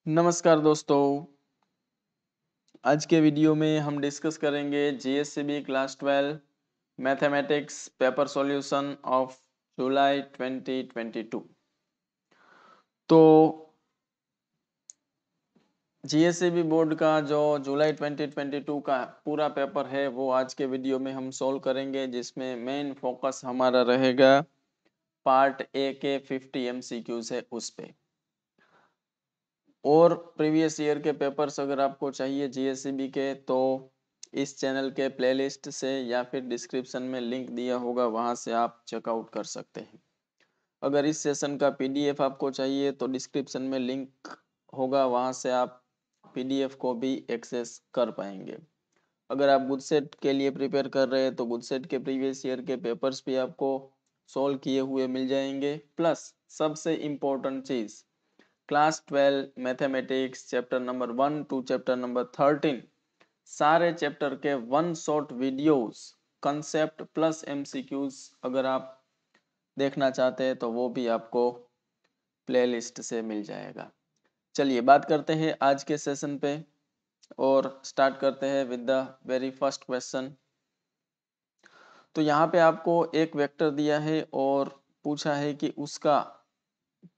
नमस्कार दोस्तों। आज के वीडियो में हम डिस्कस करेंगे GSCB class 12 mathematics paper solution of July 2022। तो जीएससीबी बोर्ड का जो जुलाई 2022 का पूरा पेपर है वो आज के वीडियो में हम सॉल्व करेंगे, जिसमें मेन फोकस हमारा रहेगा पार्ट ए के 50 एमसीक्यूज है उस पे। और प्रीवियस ईयर के पेपर्स अगर आपको चाहिए जीएससीबी के तो इस चैनल के प्लेलिस्ट से या फिर डिस्क्रिप्शन में लिंक दिया होगा, वहां से आप चेकआउट कर सकते हैं। अगर इस सेशन का पीडीएफ आपको चाहिए तो डिस्क्रिप्शन में लिंक होगा, वहां से आप पीडीएफ को भी एक्सेस कर पाएंगे। अगर आप गुडसेट के लिए प्रिपेयर कर रहे हैं तो गुडसेट के प्रीवियस ईयर के पेपर्स भी आपको सॉल्व किए हुए मिल जाएंगे। प्लस सबसे इम्पोर्टेंट चीज़, class 12 mathematics chapter number 1 to chapter number 13 सारे चैप्टर के one shot videos concept plus MCQs अगर आप देखना चाहते हैं तो वो भी आपको प्लेलिस्ट से मिल जाएगा। चलिए बात करते हैं आज के सेशन पे और स्टार्ट करते हैं with the very first question. तो यहाँ पे आपको एक वेक्टर दिया है और पूछा है कि उसका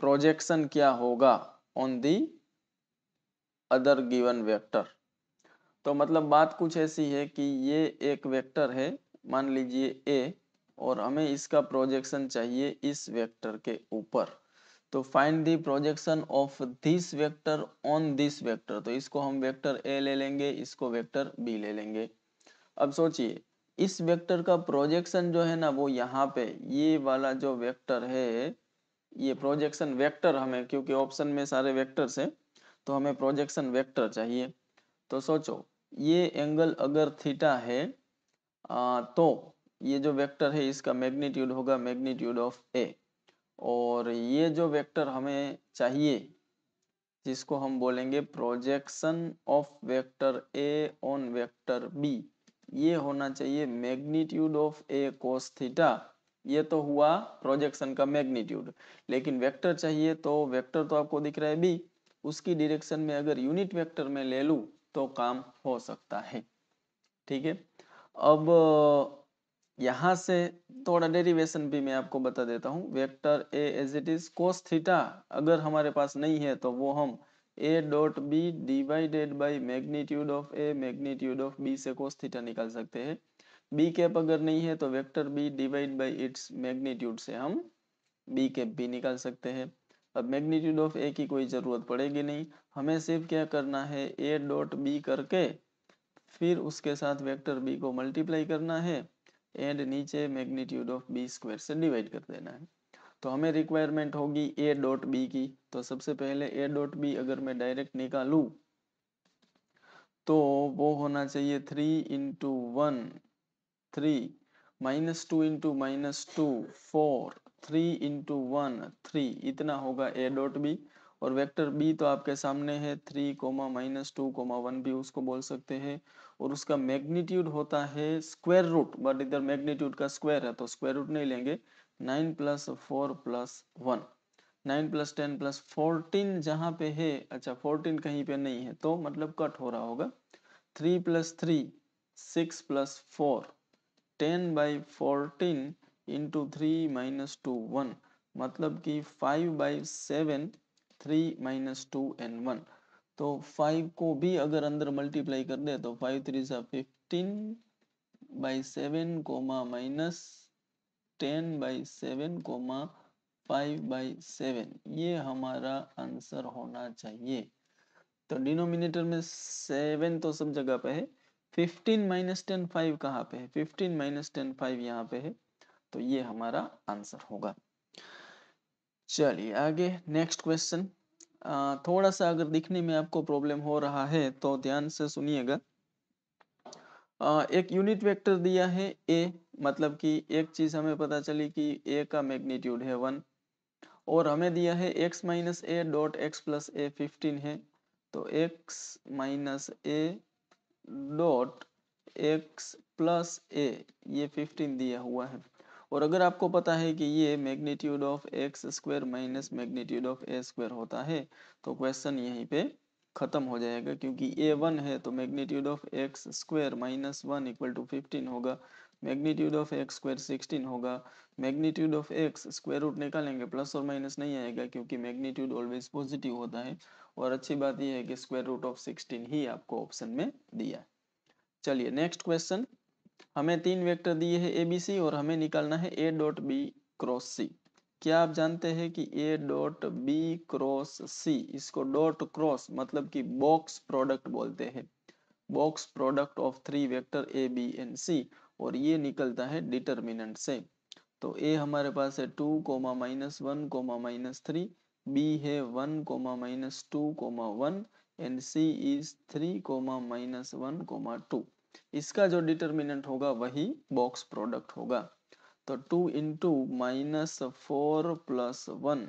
प्रोजेक्शन क्या होगा on the other given vector. तो मतलब बात कुछ ऐसी है कि ये एक वेक्टर है, मान लीजिए ए, और हमें इसका प्रोजेक्शन चाहिए इस वेक्टर के ऊपर। तो find the projection of this vector on this vector. तो इसको हम वेक्टर ए ले लेंगे, इसको वेक्टर बी ले लेंगे। अब सोचिए इस वेक्टर का प्रोजेक्शन जो है ना वो यहाँ पे ये वाला जो वेक्टर है, ये प्रोजेक्शन वेक्टर हमें, क्योंकि ऑप्शन में सारे वेक्टर्स हैं तो हमें प्रोजेक्शन वेक्टर चाहिए। तो सोचो ये एंगल अगर थीटा है तो ये जो वेक्टर है इसका मैग्नीट्यूड होगा मैग्नीट्यूड ऑफ ए। और ये जो वेक्टर हमें चाहिए जिसको हम बोलेंगे projection of vector A on vector B, ये होना चाहिए magnitude of A cos theta. ये तो हुआ प्रोजेक्शन का मैग्नीट्यूड, लेकिन वेक्टर चाहिए तो वेक्टर तो आपको दिख रहा है बी, उसकी डायरेक्शन में अगर यूनिट वेक्टर में ले लूँ तो काम हो सकता है। ठीक है, अब यहाँ से थोड़ा डेरिवेशन भी मैं आपको बता देता हूँ। Vector A as it is cos theta अगर हमारे पास नहीं है तो वो हम A dot B divided by magnitude of A magnitude of B से कोस थीटा निकाल सकते हैं। बी कैप अगर नहीं है तो vector B divide by its magnitude से हम बी कैप भी निकाल सकते हैं। अब मैग्नीट्यूड ऑफ ए की कोई ज़रूरत पड़ेगी नहीं, हमें सिर्फ क्या करना है ए डॉट बी करके फिर उसके साथ वेक्टर बी को मल्टीप्लाई करना है एंड नीचे मैग्नीट्यूड ऑफ बी स्क्वायर से डिवाइड कर देना है। तो हमें रिक्वायरमेंट होगी ए डॉट बी की। तो सबसे पहले ए डॉट बी अगर मैं डायरेक्ट निकालूं तो वो होना चाहिए 3 × 1 3 -2 × -2 4 3 × 1 3, इतना होगा ए डॉट बी। और वेक्टर बी तो आपके सामने है 3, -2, 1 भी उसको बोल सकते हैं। और उसका मैग्नीट्यूड होता है स्क्वायर रूट, बट इधर मैग्नीट्यूड का स्क्वायर है तो स्क्वायर रूट नहीं लेंगे। 9 + 4 + 1, 9 + 10 + 14 जहाँ पे है, अच्छा 14 कहीं पे नहीं है तो मतलब कट हो रहा होगा। 3 + 3 6 + 4 10/14 इंटू 3 - 2 1, मतलब कि 5/7 3 - 2 and 1। तो 5 को भी अगर अंदर मल्टीप्लाई कर दे तो 5 3 15/7 माइनस 10/7 5/7, ये हमारा आंसर होना चाहिए। तो डिनोमिनेटर में 7 तो सब जगह पे है, 15 - 10 5 कहाँ पे है, 15 - 10 5 यहाँ पे है। तो ये हमारा आंसर होगा। चलिए आगे नेक्स्ट क्वेश्चन। थोड़ा सा अगर दिखने में आपको प्रॉब्लम हो रहा है तो ध्यान से सुनिएगा। एक यूनिट वेक्टर दिया है ए, मतलब कि एक चीज हमें पता चली कि ए का मैग्नीट्यूड है 1, और हमें दिया है x - a dot x + a 15 है। तो x - a dot x + a ये 15 दिया हुआ है। और अगर आपको पता है कि ये magnitude of x square minus magnitude of A square होता है तो क्वेश्चन यहीं पे खत्म हो जाएगा, क्योंकि ए 1 है तो magnitude of x square minus 1 equal to 15 होगा, मैग्नीट्यूड ऑफ एक्स स्क्वायर 16 होगा, magnitude of x square root निकालेंगे प्लस और माइनस नहीं आएगा क्योंकि मैग्नीट्यूड ऑलवेज पॉजिटिव होता है। और अच्छी बात यह है कि स्क्वायर रूट ऑफ 16 ही आपको ऑप्शन में दिया है। चलिए नेक्स्ट क्वेश्चन, हमें 3 वेक्टर दिए हैं ए बी सी और हमें निकालना है A dot B cross C. क्या आप जानते हैं कि A dot B cross C, इसको डॉट क्रॉस मतलब कि बॉक्स प्रोडक्ट बोलते हैं, box product of 3 vector A B and C, और ये निकलता है डिटर्मिनेंट से। तो ए हमारे पास है 2 comma minus 1 comma minus 3, B है 1 comma minus 2 comma 1 and C is 3 comma minus 1 comma 2। इसका जो डिटर्मिनेंट होगा वही बॉक्स प्रोडक्ट होगा। तो 2 into minus 4 plus 1,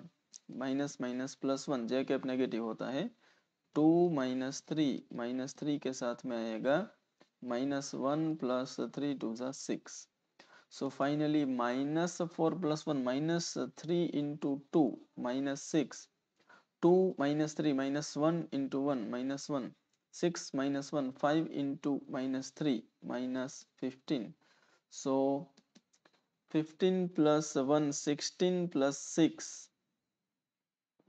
minus minus plus 1, जे कैप नेगेटिव होता है, 2 माइनस थ्री के साथ में आएगा माइनस 1 प्लस 3 टू ज़ा 6। So finally minus 4 plus 1 minus 3 into 2 minus 6, 2 minus 3 minus 1 into 1 minus 1, 6 minus 1 5 into minus 3 minus 15. So 15 plus 1 16 plus 6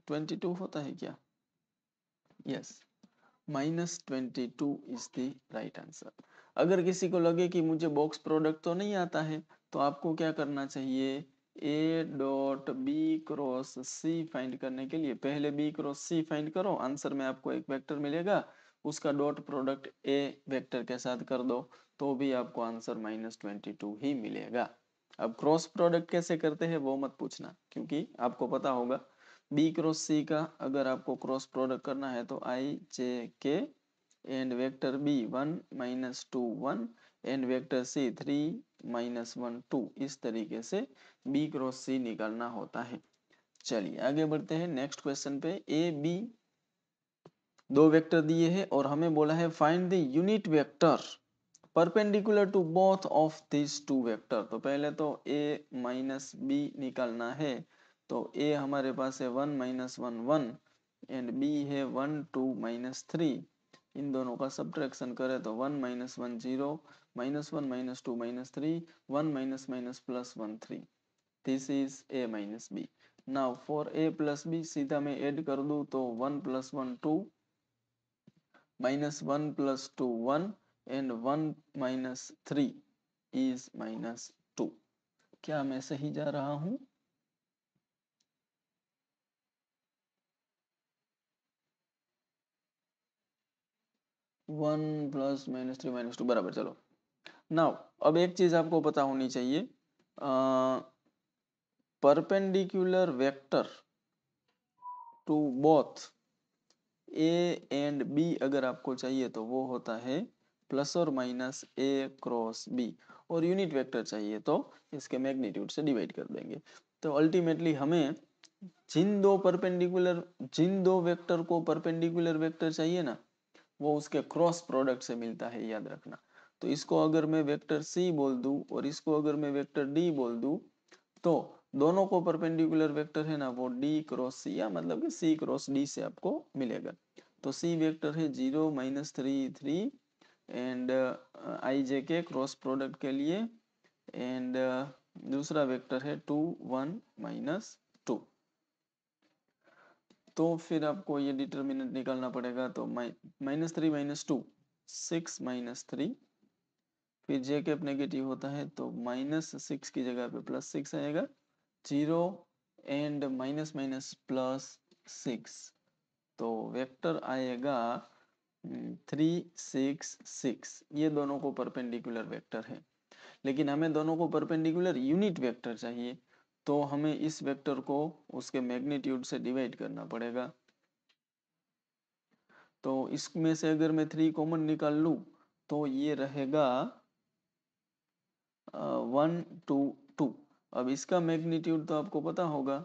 22 होता है क्या? Yes, -22 is the right answer. अगर किसी को लगे कि मुझे बॉक्स प्रोडक्ट तो नहीं आता है तो आपको क्या करना चाहिए, A dot B cross C find करने के लिए पहले बी क्रॉस सी फाइंड करो, आंसर में आपको एक वेक्टर मिलेगा, उसका डॉट प्रोडक्ट ए वेक्टर के साथ कर दो तो भी आपको आंसर -22 ही मिलेगा। अब क्रॉस प्रोडक्ट कैसे करते हैं वो मत पूछना क्योंकि आपको पता होगा। बी क्रॉस सी का अगर आपको क्रॉस प्रोडक्ट करना है तो I J K and vector B 1 minus 2 1 and vector C 3 minus 1 2, इस तरीके से बी क्रॉस सी निकालना होता है। चलिए आगे बढ़ते हैं नेक्स्ट क्वेश्चन पे। ए बी दो वेक्टर दिए हैं और हमें बोला है find the unit vector perpendicular to both of this two vector. तो पहले तो ए माइनस बी निकालना है, तो ए हमारे पास है 1 माइनस 1 1 एंड बी है 1 2 माइनस 3, इन दोनों का सब्ट्रैक्शन करें तो 1 minus 1 0 minus 1 minus 2 minus 3 1 minus minus plus 1 3, this is A minus B. Now for A plus B सीधा मैं ऐड कर दूं तो 1 plus 1 2 minus 1 plus 2 1 and 1 minus 3 is minus 2। क्या मैं सही जा रहा हूं? वन प्लस माइनस 3 माइनस 2 बराबर। चलो नाउ अब एक चीज आपको पता होनी चाहिए, perpendicular vector to both A and B अगर आपको चाहिए तो वो होता है प्लस और माइनस ए क्रॉस बी, और यूनिट वेक्टर चाहिए तो इसके मैग्नीट्यूड से डिवाइड कर देंगे। तो अल्टीमेटली हमें जिन दो वेक्टर को परपेंडिकुलर वेक्टर चाहिए ना वो उसके क्रॉस प्रोडक्ट से मिलता है, याद रखना। तो इसको अगर मैं वेक्टर सी बोल दूं और इसको अगर मैं वेक्टर डी बोल दूं तो दोनों को परपेंडिकुलर वेक्टर है ना वो डी क्रॉस सी या मतलब कि सी क्रॉस डी से आपको मिलेगा। तो सी वेक्टर है 0 माइनस 3 3 एंड आई जे के क्रॉस प्रोडक्ट के लिए, एंड दूसरा वेक्टर है 2 1 माइनस 2। तो फिर आपको ये डिटर्मिनेंट निकालना पड़ेगा, तो माइनस 3 माइनस 2 6 माइनस 3, फिर जे कैप नेगेटिव होता है तो माइनस 6 की जगह पे प्लस 6 आएगा, 0 एंड माइनस माइनस प्लस 6, तो वेक्टर आएगा 3 6 6। ये दोनों को परपेंडिकुलर वेक्टर है, लेकिन हमें दोनों को परपेंडिकुलर यूनिट वेक्टर चाहिए तो हमें इस वेक्टर को उसके मैग्नीट्यूड से डिवाइड करना पड़ेगा। तो इसमें से अगर मैं 3 कॉमन निकाल लूं तो ये रहेगा 1 2 2। अब इसका मैग्नीट्यूड तो आपको पता होगा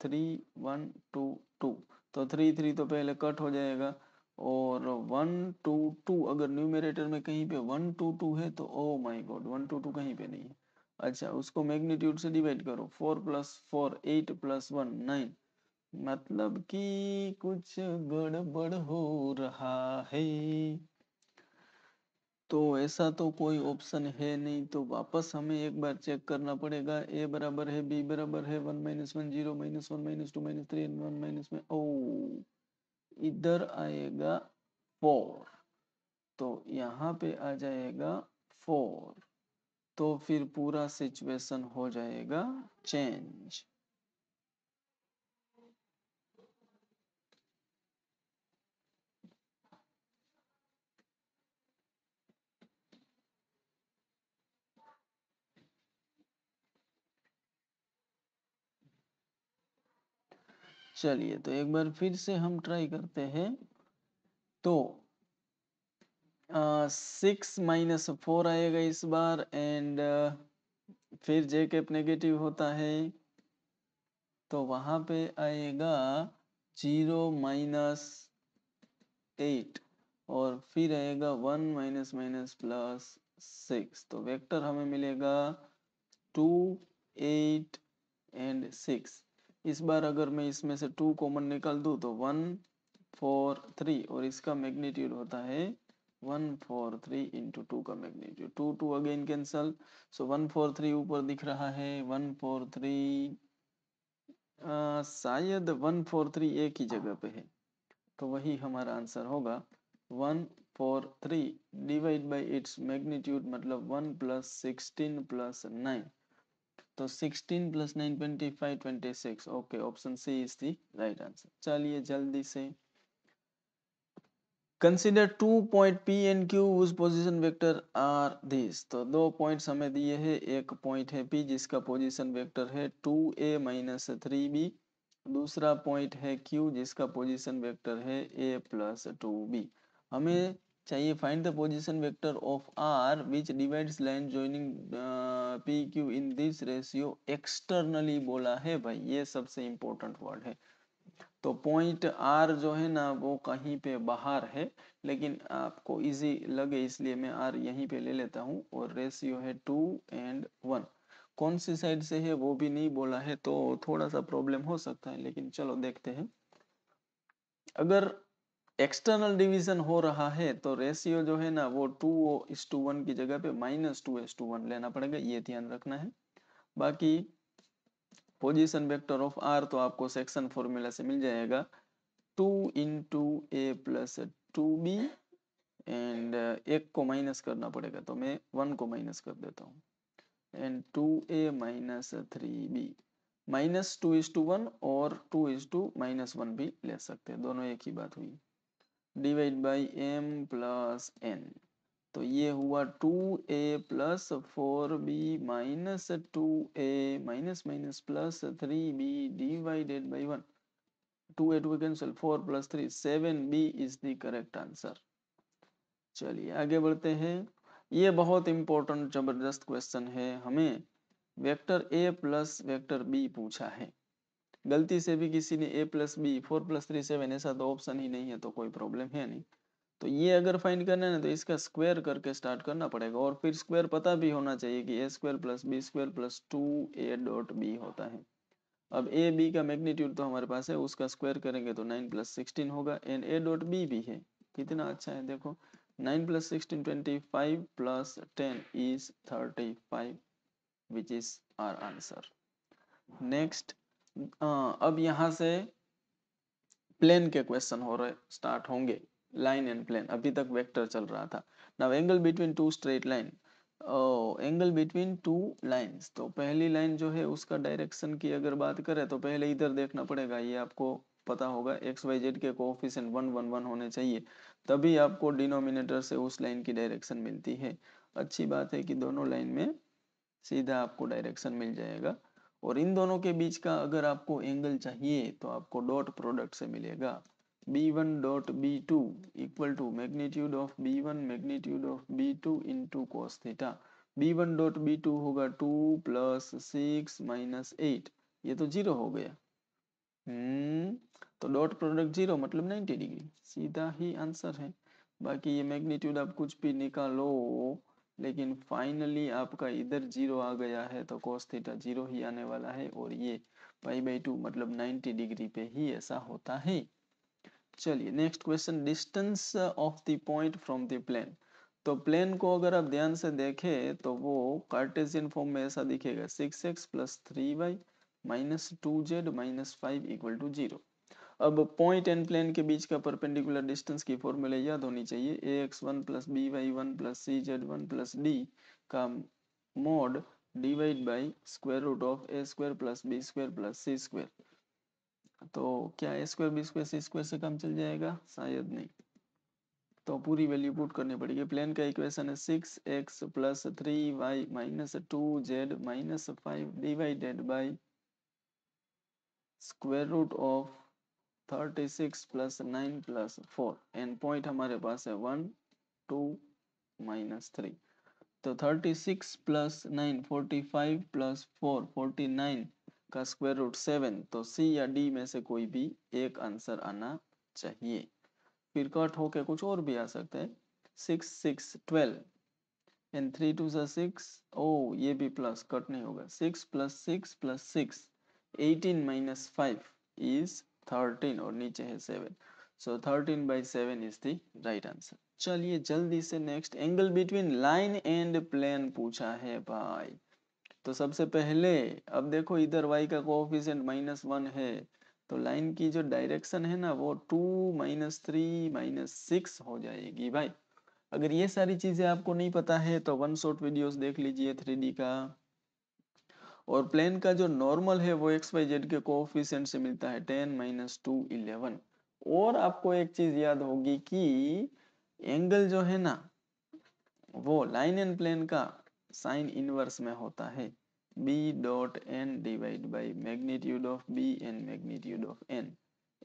3 1 2 2, तो 3 3 तो पहले कट हो जाएगा, और 1 2 2 अगर न्यूमरेटर में कहीं पे 1 2 2 है तो ओ माय गॉड 1 2 2 कहीं पे नहीं है, अच्छा, उसको मैग्नीट्यूड से डिवाइड करो, 4 + 4 8 + 1 9, मतलब कि कुछ गड़बड़ हो रहा है। तो ऐसा तो कोई ऑप्शन है नहीं, तो वापस हमें एक बार चेक करना पड़ेगा। ए बराबर है बी बराबर है 1 - 1 0 -1 -2 -3 1 -1, ओ इधर आएगा 4, तो यहाँ पे आ जाएगा 4, तो फिर पूरा सिचुएशन हो जाएगा चेंज। चलिए तो एक बार फिर से हम ट्राई करते हैं। तो 6 - 4 आएगा इस बार, एंड फिर जे कैप नेगेटिव होता है, तो वहां पे आएगा 0 - 8, और फिर आएगा 1 -+ तो वेक्टर हमें मिलेगा 2 8 एंड 6। इस बार अगर मैं इसमें से 2 कॉमन निकाल दूं तो 1 4 3, और इसका मैग्नीट्यूड होता है 1 4 3 इंटू 2 का मैग्नीट्यूड, 2 2 अगेन कैंसल, सो 1 4 3 ऊपर दिख रहा है, 1 4 3 शायद 1 4 3 एक ही जगह पे है, तो वही हमारा आंसर होगा 1 4 3 डिवाइड बाई इट्स मैग्नीट्यूड, मतलब 1 + 16 + 9, तो 16 + 9 25 26। Okay, option C is the right answer. चलिए जल्दी से consider 2 point P and Q whose position vector are this. तो 2 पॉइंट्स हमें दिए हैं, एक पॉइंट है P जिसका पोजीशन वेक्टर है 2a - 3b, दूसरा पॉइंट है Q जिसका पोजीशन वेक्टर है a + 2b। हमें चाहिए find the position vector of R which divides line joining PQ in this ratio externally बोला है भाई, ये सबसे इंपॉर्टेंट वर्ड है। तो पॉइंट आर जो है ना वो कहीं पे बाहर है, लेकिन आपको इजी लगे इसलिए मैं आर यहीं पे ले लेता हूँ, और रेशियो है 2 and 1। कौन सी साइड से है वो भी नहीं बोला है, तो थोड़ा सा प्रॉब्लम हो सकता है, लेकिन चलो देखते हैं। अगर एक्सटर्नल डिवीजन हो रहा है तो रेशियो जो है ना वो 2:1 की जगह पे -2:1 लेना पड़ेगा, ये ध्यान रखना है। बाकी पोजीशन वेक्टर ऑफ आर तो आपको सेक्शन फॉर्मूला से मिल जाएगा, 2 × a + 2b, एंड एक को माइनस करना पड़ेगा, तो मैं 1 को माइनस कर देता हूँ, एंड 2a - 3b, -2:1 और 2:-1 भी ले सकते हैं, दोनों एक ही बात हुई, डिवाइड बाई m + n। तो ये हुआ 2a + 4b - 2a - 3b divided by 1, 2a 2 cancel, 4 + 3 7b is the correct answer. चलिए आगे बढ़ते हैं। ये बहुत इंपॉर्टेंट जबरदस्त क्वेश्चन है, हमें वेक्टर a + वेक्टर b पूछा है। गलती से भी किसी ने a + b 4 + 3 7 ऐसा तो ऑप्शन ही नहीं है, तो कोई प्रॉब्लम है नहीं। तो ये अगर फाइंड करना है ना तो इसका स्क्वायर करके स्टार्ट करना पड़ेगा, और फिर स्क्वायर पता भी होना चाहिए कि a² + b² + 2a.b होता है। अब ए बी का मैग्नीट्यूड तो हमारे पास है, उसका स्क्वायर करेंगे तो 9 + 16 होगा, एंड a.b भी है। कितना अच्छा है देखो, 9 + 16 25 + 10 is 35, which is our answer. Next, अब यहाँ से प्लेन के क्वेश्चन हो रहे स्टार्ट होंगे, लाइन एंड प्लेन, अभी तक वेक्टर चल रहा था। Now angle between 2 straight line, angle between 2 lines, तो पहली लाइन जो है उसका डायरेक्शन की अगर बात करें तो पहले इधर देखना पड़ेगा, ये आपको पता होगा XYZ के कोएफिशिएंट 1 1 1 होने चाहिए, तभी आपको डिनोमिनेटर से उस लाइन की डायरेक्शन मिलती है। अच्छी बात है कि दोनों लाइन में सीधा आपको डायरेक्शन मिल जाएगा, और इन दोनों के बीच का अगर आपको एंगल चाहिए तो आपको डॉट प्रोडक्ट से मिलेगा, b1.b2 equal to magnitude of b1 magnitude of b2 into cos theta. b1.b2 होगा 2 + 6 - 8, ये तो 0 हो गया। तो डॉट प्रोडक्ट 0 मतलब 90 डिग्री, सीधा ही आंसर है। बाकी ये मैग्नीट्यूड आप कुछ भी निकालो, लेकिन फाइनली आपका इधर 0 आ गया है तो cos थीटा 0 ही आने वाला है और ये π/2 मतलब 90 डिग्री पे ही ऐसा होता है। चलिए next question, distance of the point from the plane. तो प्लेन को अगर आप ध्यान से देखें तो वो कार्टेशियन फॉर्म में ऐसा दिखेगा 6x + 3y - 2z - 5 = 0। अब पॉइंट एंड प्लेन के बीच का परपेंडिकुलर डिस्टेंस की फॉर्मूला याद होनी चाहिए, ax1 + by1 + cz1 + d का mod divide by √a² + b² + c²। तो क्या a² b² c² से काम चल जाएगा? शायद नहीं, तो पूरी वैल्यू पुट करनी पड़ेगी। प्लेन का इक्वेशन है 6x + 3y - 2z - 5 divided by √36 + 9 + 4 and point हमारे पास है 1 2 -3। तो 36 + 9 45 + 4 49 का √7। तो सी या डी में से कोई भी एक आंसर आना चाहिए। फिर कट होके कुछ और भी आ सकता है। 6 6 12 एंड 3 2 6। ओ ये भी प्लस कट नहीं होगा। 6 + 6 + 6 18 - 5 इज 13 और नीचे है 7। So 13/7 is the right answer. चलिए जल्दी से next, angle between line and plane पूछा है भाई। तो सबसे पहले अब देखो इधर y का कोएफिशिएंट -1 है, तो लाइन की जो डायरेक्शन है ना वो 2 -3 -6 हो जाएगी भाई। अगर ये सारी चीजें आपको नहीं पता है तो वन शॉट वीडियोस देख लीजिए 3D का। और प्लेन का जो नॉर्मल है वो XYZ के कोएफिशिएंट से मिलता है 10 - 2 11। और आपको एक चीज याद होगी कि एंगल जो है ना वो लाइन एंड प्लेन का साइन इनवर्स में होता है B.N divide by magnitude of B and magnitude of N।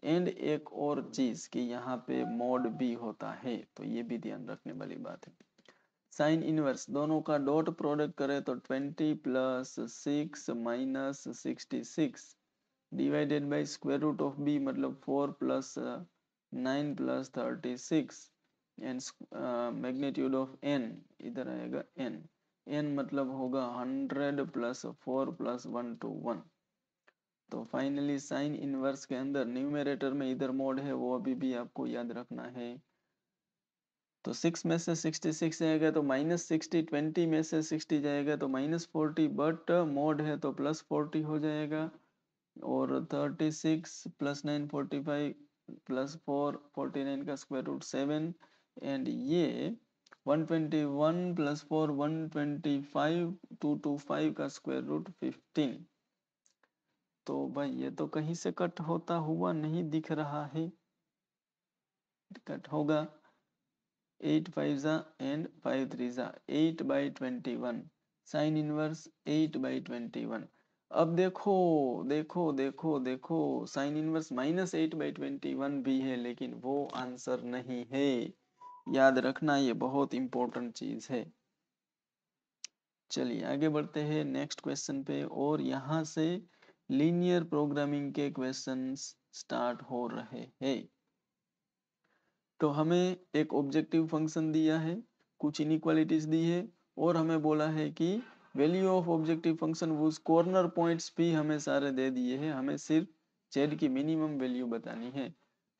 And एक और चीज कि यहाँ पे मॉड B होता है, तो ये भी ध्यान रखने वाली बात है। साइन इनवर्स दोनों का डॉट प्रोडक्ट करें तो 20 + 6 - 66 डिवाइडेड बाई √B मतलब 4 + 9 + 36 एंड मैग्नीट्यूड ऑफ n इधर आएगा n मतलब होगा 100 + 4 + 1 to 1। तो फाइनली साइन इनवर्स के अंदर न्यूमरेटर में इधर मॉड है वो अभी भी आपको याद रखना है। तो 6 में से 66 जाएगा तो -60, 20 में से 60 जाएगा तो -40, बट मॉड है तो +40 हो जाएगा। और 36 + 9 45 + 4 49 का √7 एंड ये 121 + 4 125 225 का √15। तो भाई ये तो कहीं से कट होता हुआ नहीं दिख रहा है, कट होगा 8 5 एंड 5 3 8/21 साइन इनवर्स 8/21। अब देखो देखो देखो देखो साइन इनवर्स -8/21 भी है लेकिन वो आंसर नहीं है, याद रखना ये बहुत इंपॉर्टेंट चीज है। चलिए आगे बढ़ते हैं नेक्स्ट क्वेश्चन पे, और यहाँ से लीनियर प्रोग्रामिंग के क्वेश्चंस स्टार्ट हो रहे हैं। तो हमें एक ऑब्जेक्टिव फंक्शन दिया है, कुछ इनइक्वालिटीज दी है और हमें बोला है कि वैल्यू ऑफ ऑब्जेक्टिव फंक्शन वो कॉर्नर पॉइंट्स भी हमें सारे दे दिए हैं, हमें सिर्फ z की मिनिमम वैल्यू बतानी है।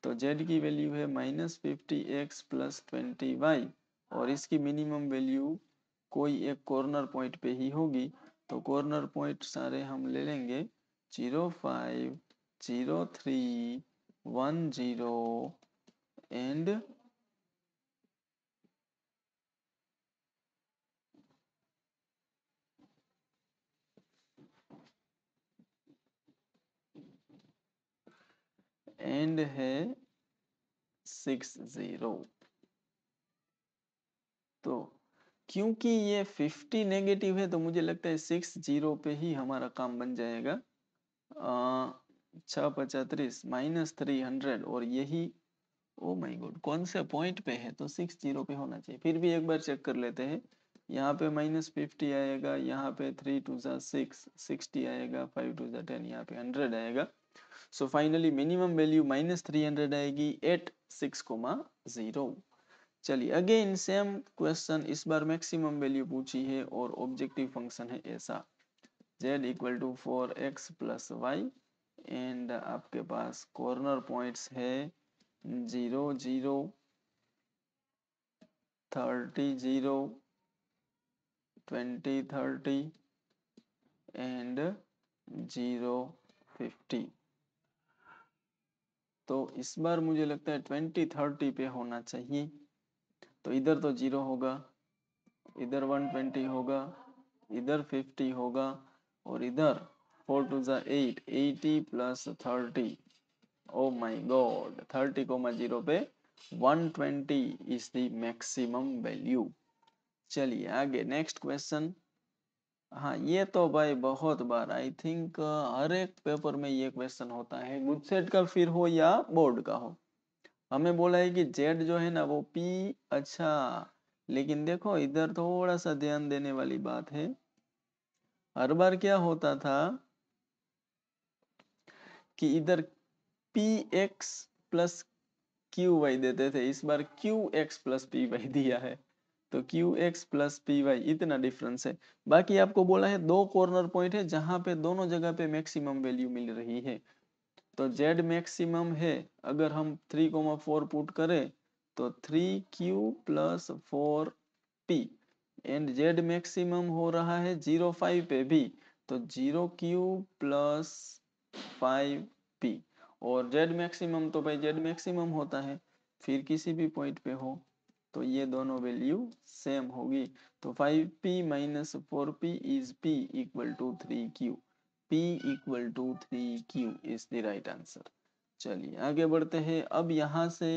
तो z की वैल्यू है -50x + 20y और इसकी मिनिमम वैल्यू कोई एक कॉर्नर पॉइंट पे ही होगी। तो कॉर्नर पॉइंट सारे हम ले लेंगे 0 5 0 3 1 0 एंड है 6 0। तो क्योंकि ये 50 नेगेटिव है तो मुझे लगता है 6 0 पे ही हमारा काम बन जाएगा। 6 35 -300 और यही, ओ माय गॉड कौन से पॉइंट पे है, तो 6 0 पे होना चाहिए। फिर भी एक बार चेक कर लेते हैं। यहाँ पे -50 आएगा, यहाँ पे 3 2 6 60 आएगा, 5 2 10, यहाँ पे 100 आएगा। सो फाइनली मिनिमम वैल्यू -300 आएगी एट 6, 0। चलिए अगेन सेम क्वेश्चन, इस बार मैक्सिमम वैल्यू पूछी है और ऑब्जेक्टिव फंक्शन है ऐसा, z equal to 4x plus y and आपके पास कॉर्नर पॉइंट्स है 0 0 30 0 20 30 एंड 0 50। तो इस बार मुझे लगता है 20 30 पे होना चाहिए, तो इधर तो 0 होगा, इधर 120 होगा, इधर 50 होगा और इधर 4 टू ज़ा 8 80 प्लस 30, ओ माय गॉड 30,0 पे 120 इज द मैक्सिमम वैल्यू। चलिए आगे नेक्स्ट क्वेश्चन। हाँ ये तो भाई बहुत बार आई थिंक हर एक पेपर में ये क्वेश्चन होता है, गुडसेट का फिर हो या बोर्ड का हो। हमें बोला है कि जेड जो है ना वो पी, अच्छा लेकिन देखो इधर थोड़ा सा ध्यान देने वाली बात है, हर बार क्या होता था कि इधर P X plus Q Y देते थे, इस बार Q X plus P Y दिया है, तो Q X plus P Y इतना डिफरेंस है। बाकी आपको बोला है दो कॉर्नर पॉइंट है जहां पे दोनों जगह पे मैक्सिमम वैल्यू मिल रही है, तो जेड मैक्सिमम है, अगर हम 3,4 पुट करें तो 3q plus 4p and Z maximum हो रहा है 0,5 पे भी, तो 0q प्लस 5p और जेड मैक्सिमम तो भाई जेड मैक्सिमम होता है फिर किसी भी पॉइंट पे हो, तो ये दोनों वैल्यू सेम होगी, तो 5p minus 4p is p equal to 3q, p equal to 3q is the right answer. चलिए आगे बढ़ते हैं, अब यहाँ से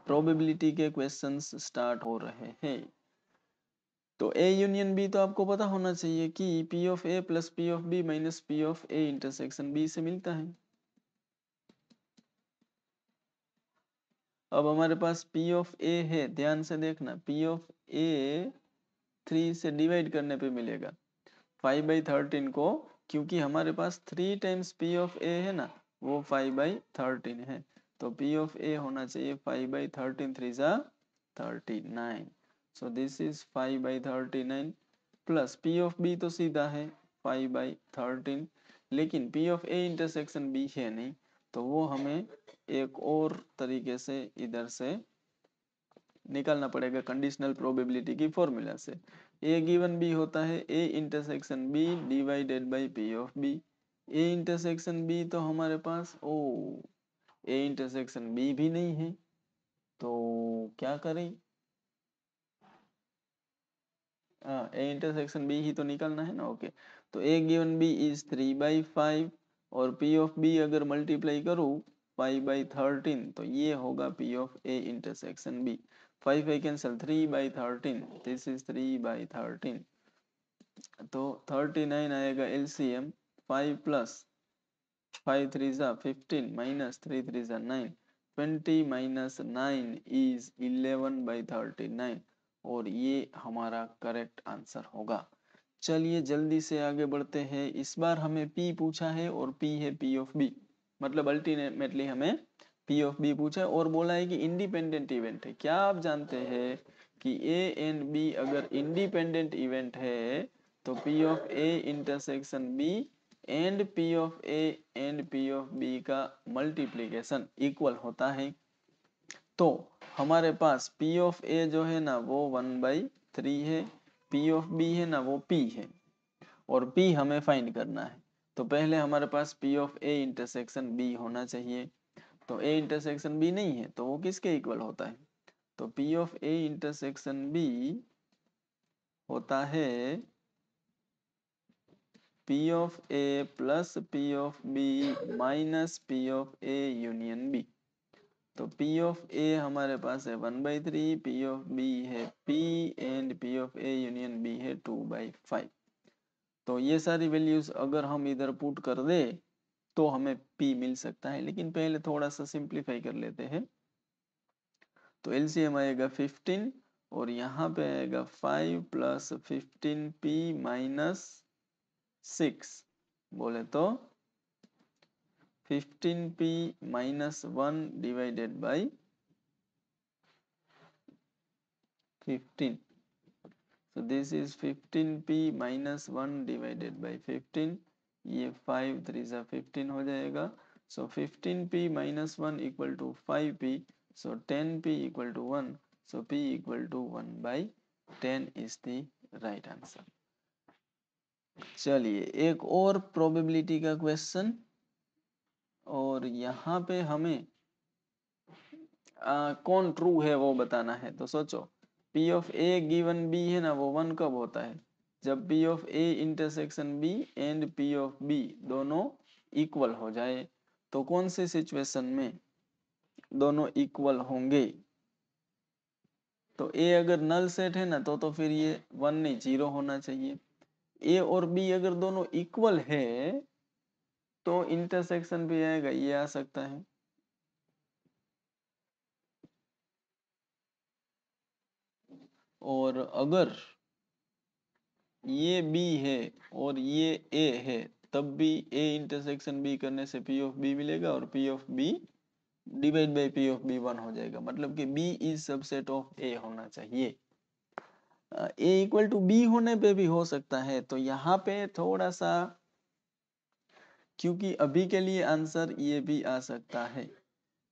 प्रोबेबिलिटी के क्वेश्चंस स्टार्ट हो रहे हैं। तो ए यूनियन बी तो आपको पता होना चाहिए कि P of A plus P of B minus P of A intersection B से मिलता है। अब हमारे पास पी ऑफ ए है, ध्यान से देखना, पी ऑफ ए 3 से डिवाइड करने पे मिलेगा 5/13 को, क्योंकि हमारे पास 3 टाइम्स पी ऑफ ए है ना, वो 5/13 है, तो पी ऑफ ए होना चाहिए 5/13 3 ज़ा 39, so this is 5/39 plus P of B तो सीधा है 5/13, लेकिन P of A intersection B है नहीं, तो वो हमें एक और तरीके से इधर से निकालना पड़ेगा कंडीशनल प्रोबेबिलिटी की फॉर्मूला से। ए गिवन बी होता है A intersection B divided by P of B, A intersection B तो हमारे पास ओ ए इंटरसेक्शन बी भी नहीं है, तो क्या करें, ए इंटरसेक्शन बी ही तो निकालना है ना, ओके। तो ए गिवन बी इज 3/5 और पी ऑफ बी अगर मल्टीप्लाई करूँ 5/13 तो ये होगा P of A intersection B, 5 I cancel 3/13, this is 3/13, तो 39 आएगा एलसीएम, 5 प्लस 5 3 ज़ा 15 माइनस 3 3 ज़ा 9, 20 माइनस 9 इज 11/39 और ये हमारा करेक्ट आंसर होगा। चलिए जल्दी से आगे बढ़ते हैं, इस बार हमें P पूछा है और P है P ऑफ B, मतलब अल्टीमेटली हमें P ऑफ B पूछा है और बोला है कि इंडिपेंडेंट इवेंट है। क्या आप जानते हैं कि A एंड B अगर इंडिपेंडेंट इवेंट है तो P of A intersection B and P of A and P of B का मल्टीप्लीकेशन इक्वल होता है, तो हमारे पास P ऑफ A जो है ना वो 1/3 है, P ऑफ B है ना वो P है और P हमें फाइंड करना है, तो पहले हमारे पास P of A intersection B होना चाहिए, तो A इंटरसेक्शन B नहीं है तो वो किसके इक्वल होता है, तो P of A intersection B होता है P of A plus P of B minus P of A union B, तो P ऑफ A हमारे पास है 1/3, P ऑफ B है P and P of A union B है 2/5, तो ये सारी वैल्यूज अगर हम इधर पुट कर दे तो हमें P मिल सकता है, लेकिन पहले थोड़ा सा सिंप्लीफाई कर लेते हैं, तो एलसीएम आएगा 15 और यहाँ पे आएगा 5 प्लस 15P माइनस 6, बोले तो 15P minus 1 divided by 15. So this is 15p minus 1 divided by 15. ये 5 3 जा 15 हो जाएगा. So 15p minus 1 equal to 5p. So 10p equal to 1. So p equal to 1 by 10 is the right answer. चलिए एक और probability का question, और यहाँ पे हमें कौन ट्रू है वो बताना है. तो सोचो P of A given B है ना, वो 1 कब होता है? जब P of A intersection B and P of B दोनों इक्वल हो जाए. तो कौन से सिचुएशन में दोनों इक्वल होंगे? तो A अगर नल सेट है ना तो फिर ये 1 नहीं 0 होना चाहिए. A और B अगर दोनों इक्वल है तो इंटरसेक्शन भी आएगा, ये आ सकता है. और अगर ये B है और ये A है तब भी A इंटरसेक्शन B करने से P ऑफ B मिलेगा और P of B divide by P of B 1 हो जाएगा. मतलब कि B is subset of A होना चाहिए. A इक्वल टू B होने पे भी हो सकता है. तो यहाँ पे थोड़ा सा, क्योंकि अभी के लिए आंसर ये भी आ सकता है,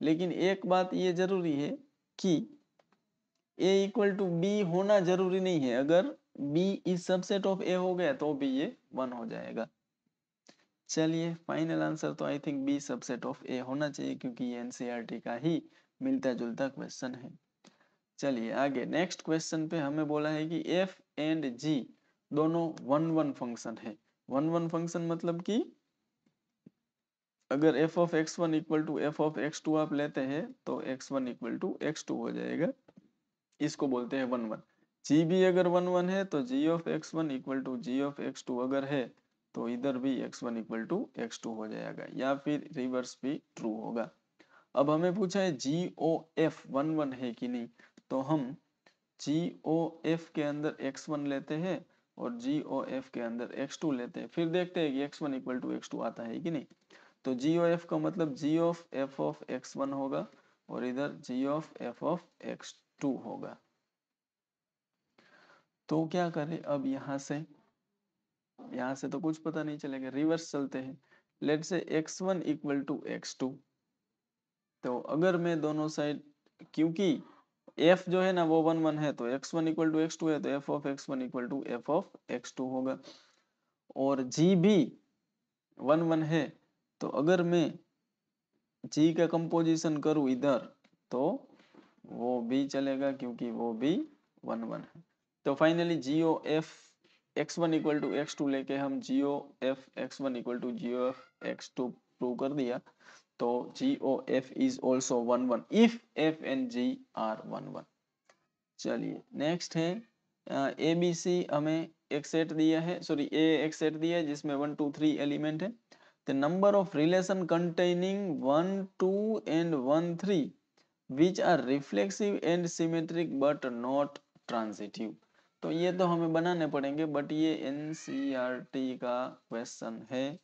लेकिन एक बात ये जरूरी है कि A इक्वल टू B होना जरूरी नहीं है. अगर B is subset of A हो गया तो भी ये 1 हो जाएगा. चलिए फाइनल आंसर तो I think B subset of A होना चाहिए, क्योंकि ये NCERT का ही मिलता जुलता क्वेश्चन है. चलिए आगे नेक्स्ट क्वेश्चन पे हमें बोला है कि F एंड G दोनों 1 1 फंक्शन है. 1 1 फंक्शन मतलब कि अगर f of x1 equal to f of x2 आप लेते हैं तो x1 इक्वल टू x2 हो जाएगा. इसको बोलते हैं 1 1. g भी अगर 1 1 है तो g of x1 equal to g of x2 अगर है तो इधर भी x1 इक्वल टू x2 हो जाएगा, या फिर रिवर्स भी ट्रू होगा. अब हमें पूछा है GOF 1 1 है कि नहीं. तो हम GOF के अंदर x1 लेते हैं और GOF के अंदर x2 लेते हैं, फिर देखते हैं कि x1 इक्वल टू x2 आता है कि नहीं. तो GOF का मतलब G of F of x1 होगा और इधर G of F of x2 होगा. तो क्या करें अब, यहाँ से तो कुछ पता नहीं चलेगा, रिवर्स चलते हैं. Let's say x1 equal to x2. तो अगर मैं दोनों साइड, क्योंकि f जो है ना वो 1 1 है तो x1 इक्वल टू x2 है तो f of x1 equal to f of x2 होगा. और g भी 1 1 है तो अगर मैं G का कंपोजिशन करूँ इधर तो वो भी चलेगा, क्योंकि वो भी 1 1 है. तो finally GOF x1 equal to x2 लेके हम GOF x1 equal to GOF x2 prove कर दिया. तो GOF is also 1 1 if F and G are 1 1. चलिए नेक्स्ट है ABC. हमें एक सेट दिया है, सॉरी A एक सेट दिया है जिसमें 1 2 3 एलिमेंट है. The number of relation containing 1 2 and 1 3 which are reflexive and symmetric but not transitive. तो ये तो हमें बनाने पड़ेंगे, बट ये NCERT का क्वेश्चन है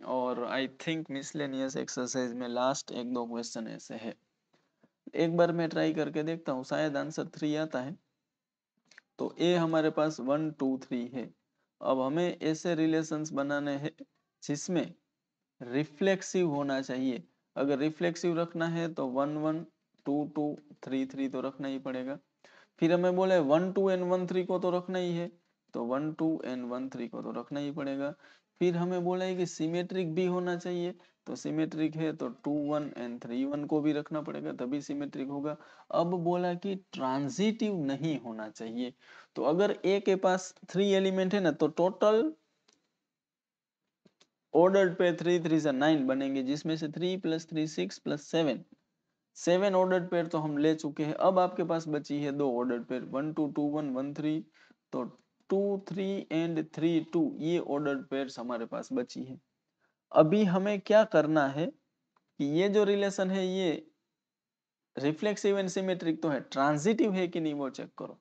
और आई थिंक मिसलेनियस एक्सरसाइज में लास्ट एक दो क्वेश्चन ऐसे है. एक बार मैं ट्राई करके देखता हूँ, शायद आंसर 3 आता है. तो A हमारे पास 1 2 3 है. अब हमें ऐसे रिलेशंस बनाने हैं जिसमें रिफ्लेक्सिव होना चाहिए. अगर रिफ्लेक्सिव रखना है तो 1 1 2 2 3 3 तो रखना ही पड़ेगा. फिर हमें बोले 1 2 एंड 1 3 को तो रखना ही है, तो 1 2 एंड 1 3 को तो रखना ही पड़ेगा. फिर हमें बोला है कि सिमेट्रिक भी होना चाहिए, तो सिमेट्रिक है तो 2 1 एंड 3 1 को भी रखना पड़ेगा तभी सिमेट्रिक होगा. अब बोला कि ट्रांजिटिव नहीं होना चाहिए. तो अगर ए के पास 3 एलिमेंट है ना तो टोटल ऑर्डर्ड पे 3 3 से 9 बनेंगे, जिसमें से 3 + 3 6 + 7 ऑर्डर्ड पेयर तो हम ले चुके हैं. अब आपके पास बची है 2 ऑर्डर्ड पेयर 1 2 2 1 1 3. तो 2 3 एंड 3 2 ये ऑर्डर्ड पेयर्स हमारे पास बची है. अभी हमें क्या करना है कि ये जो रिलेशन है ये रिफ्लेक्सिव एंड सिमेट्रिक तो है, ट्रांजिटिव है कि नहीं वो चेक करो.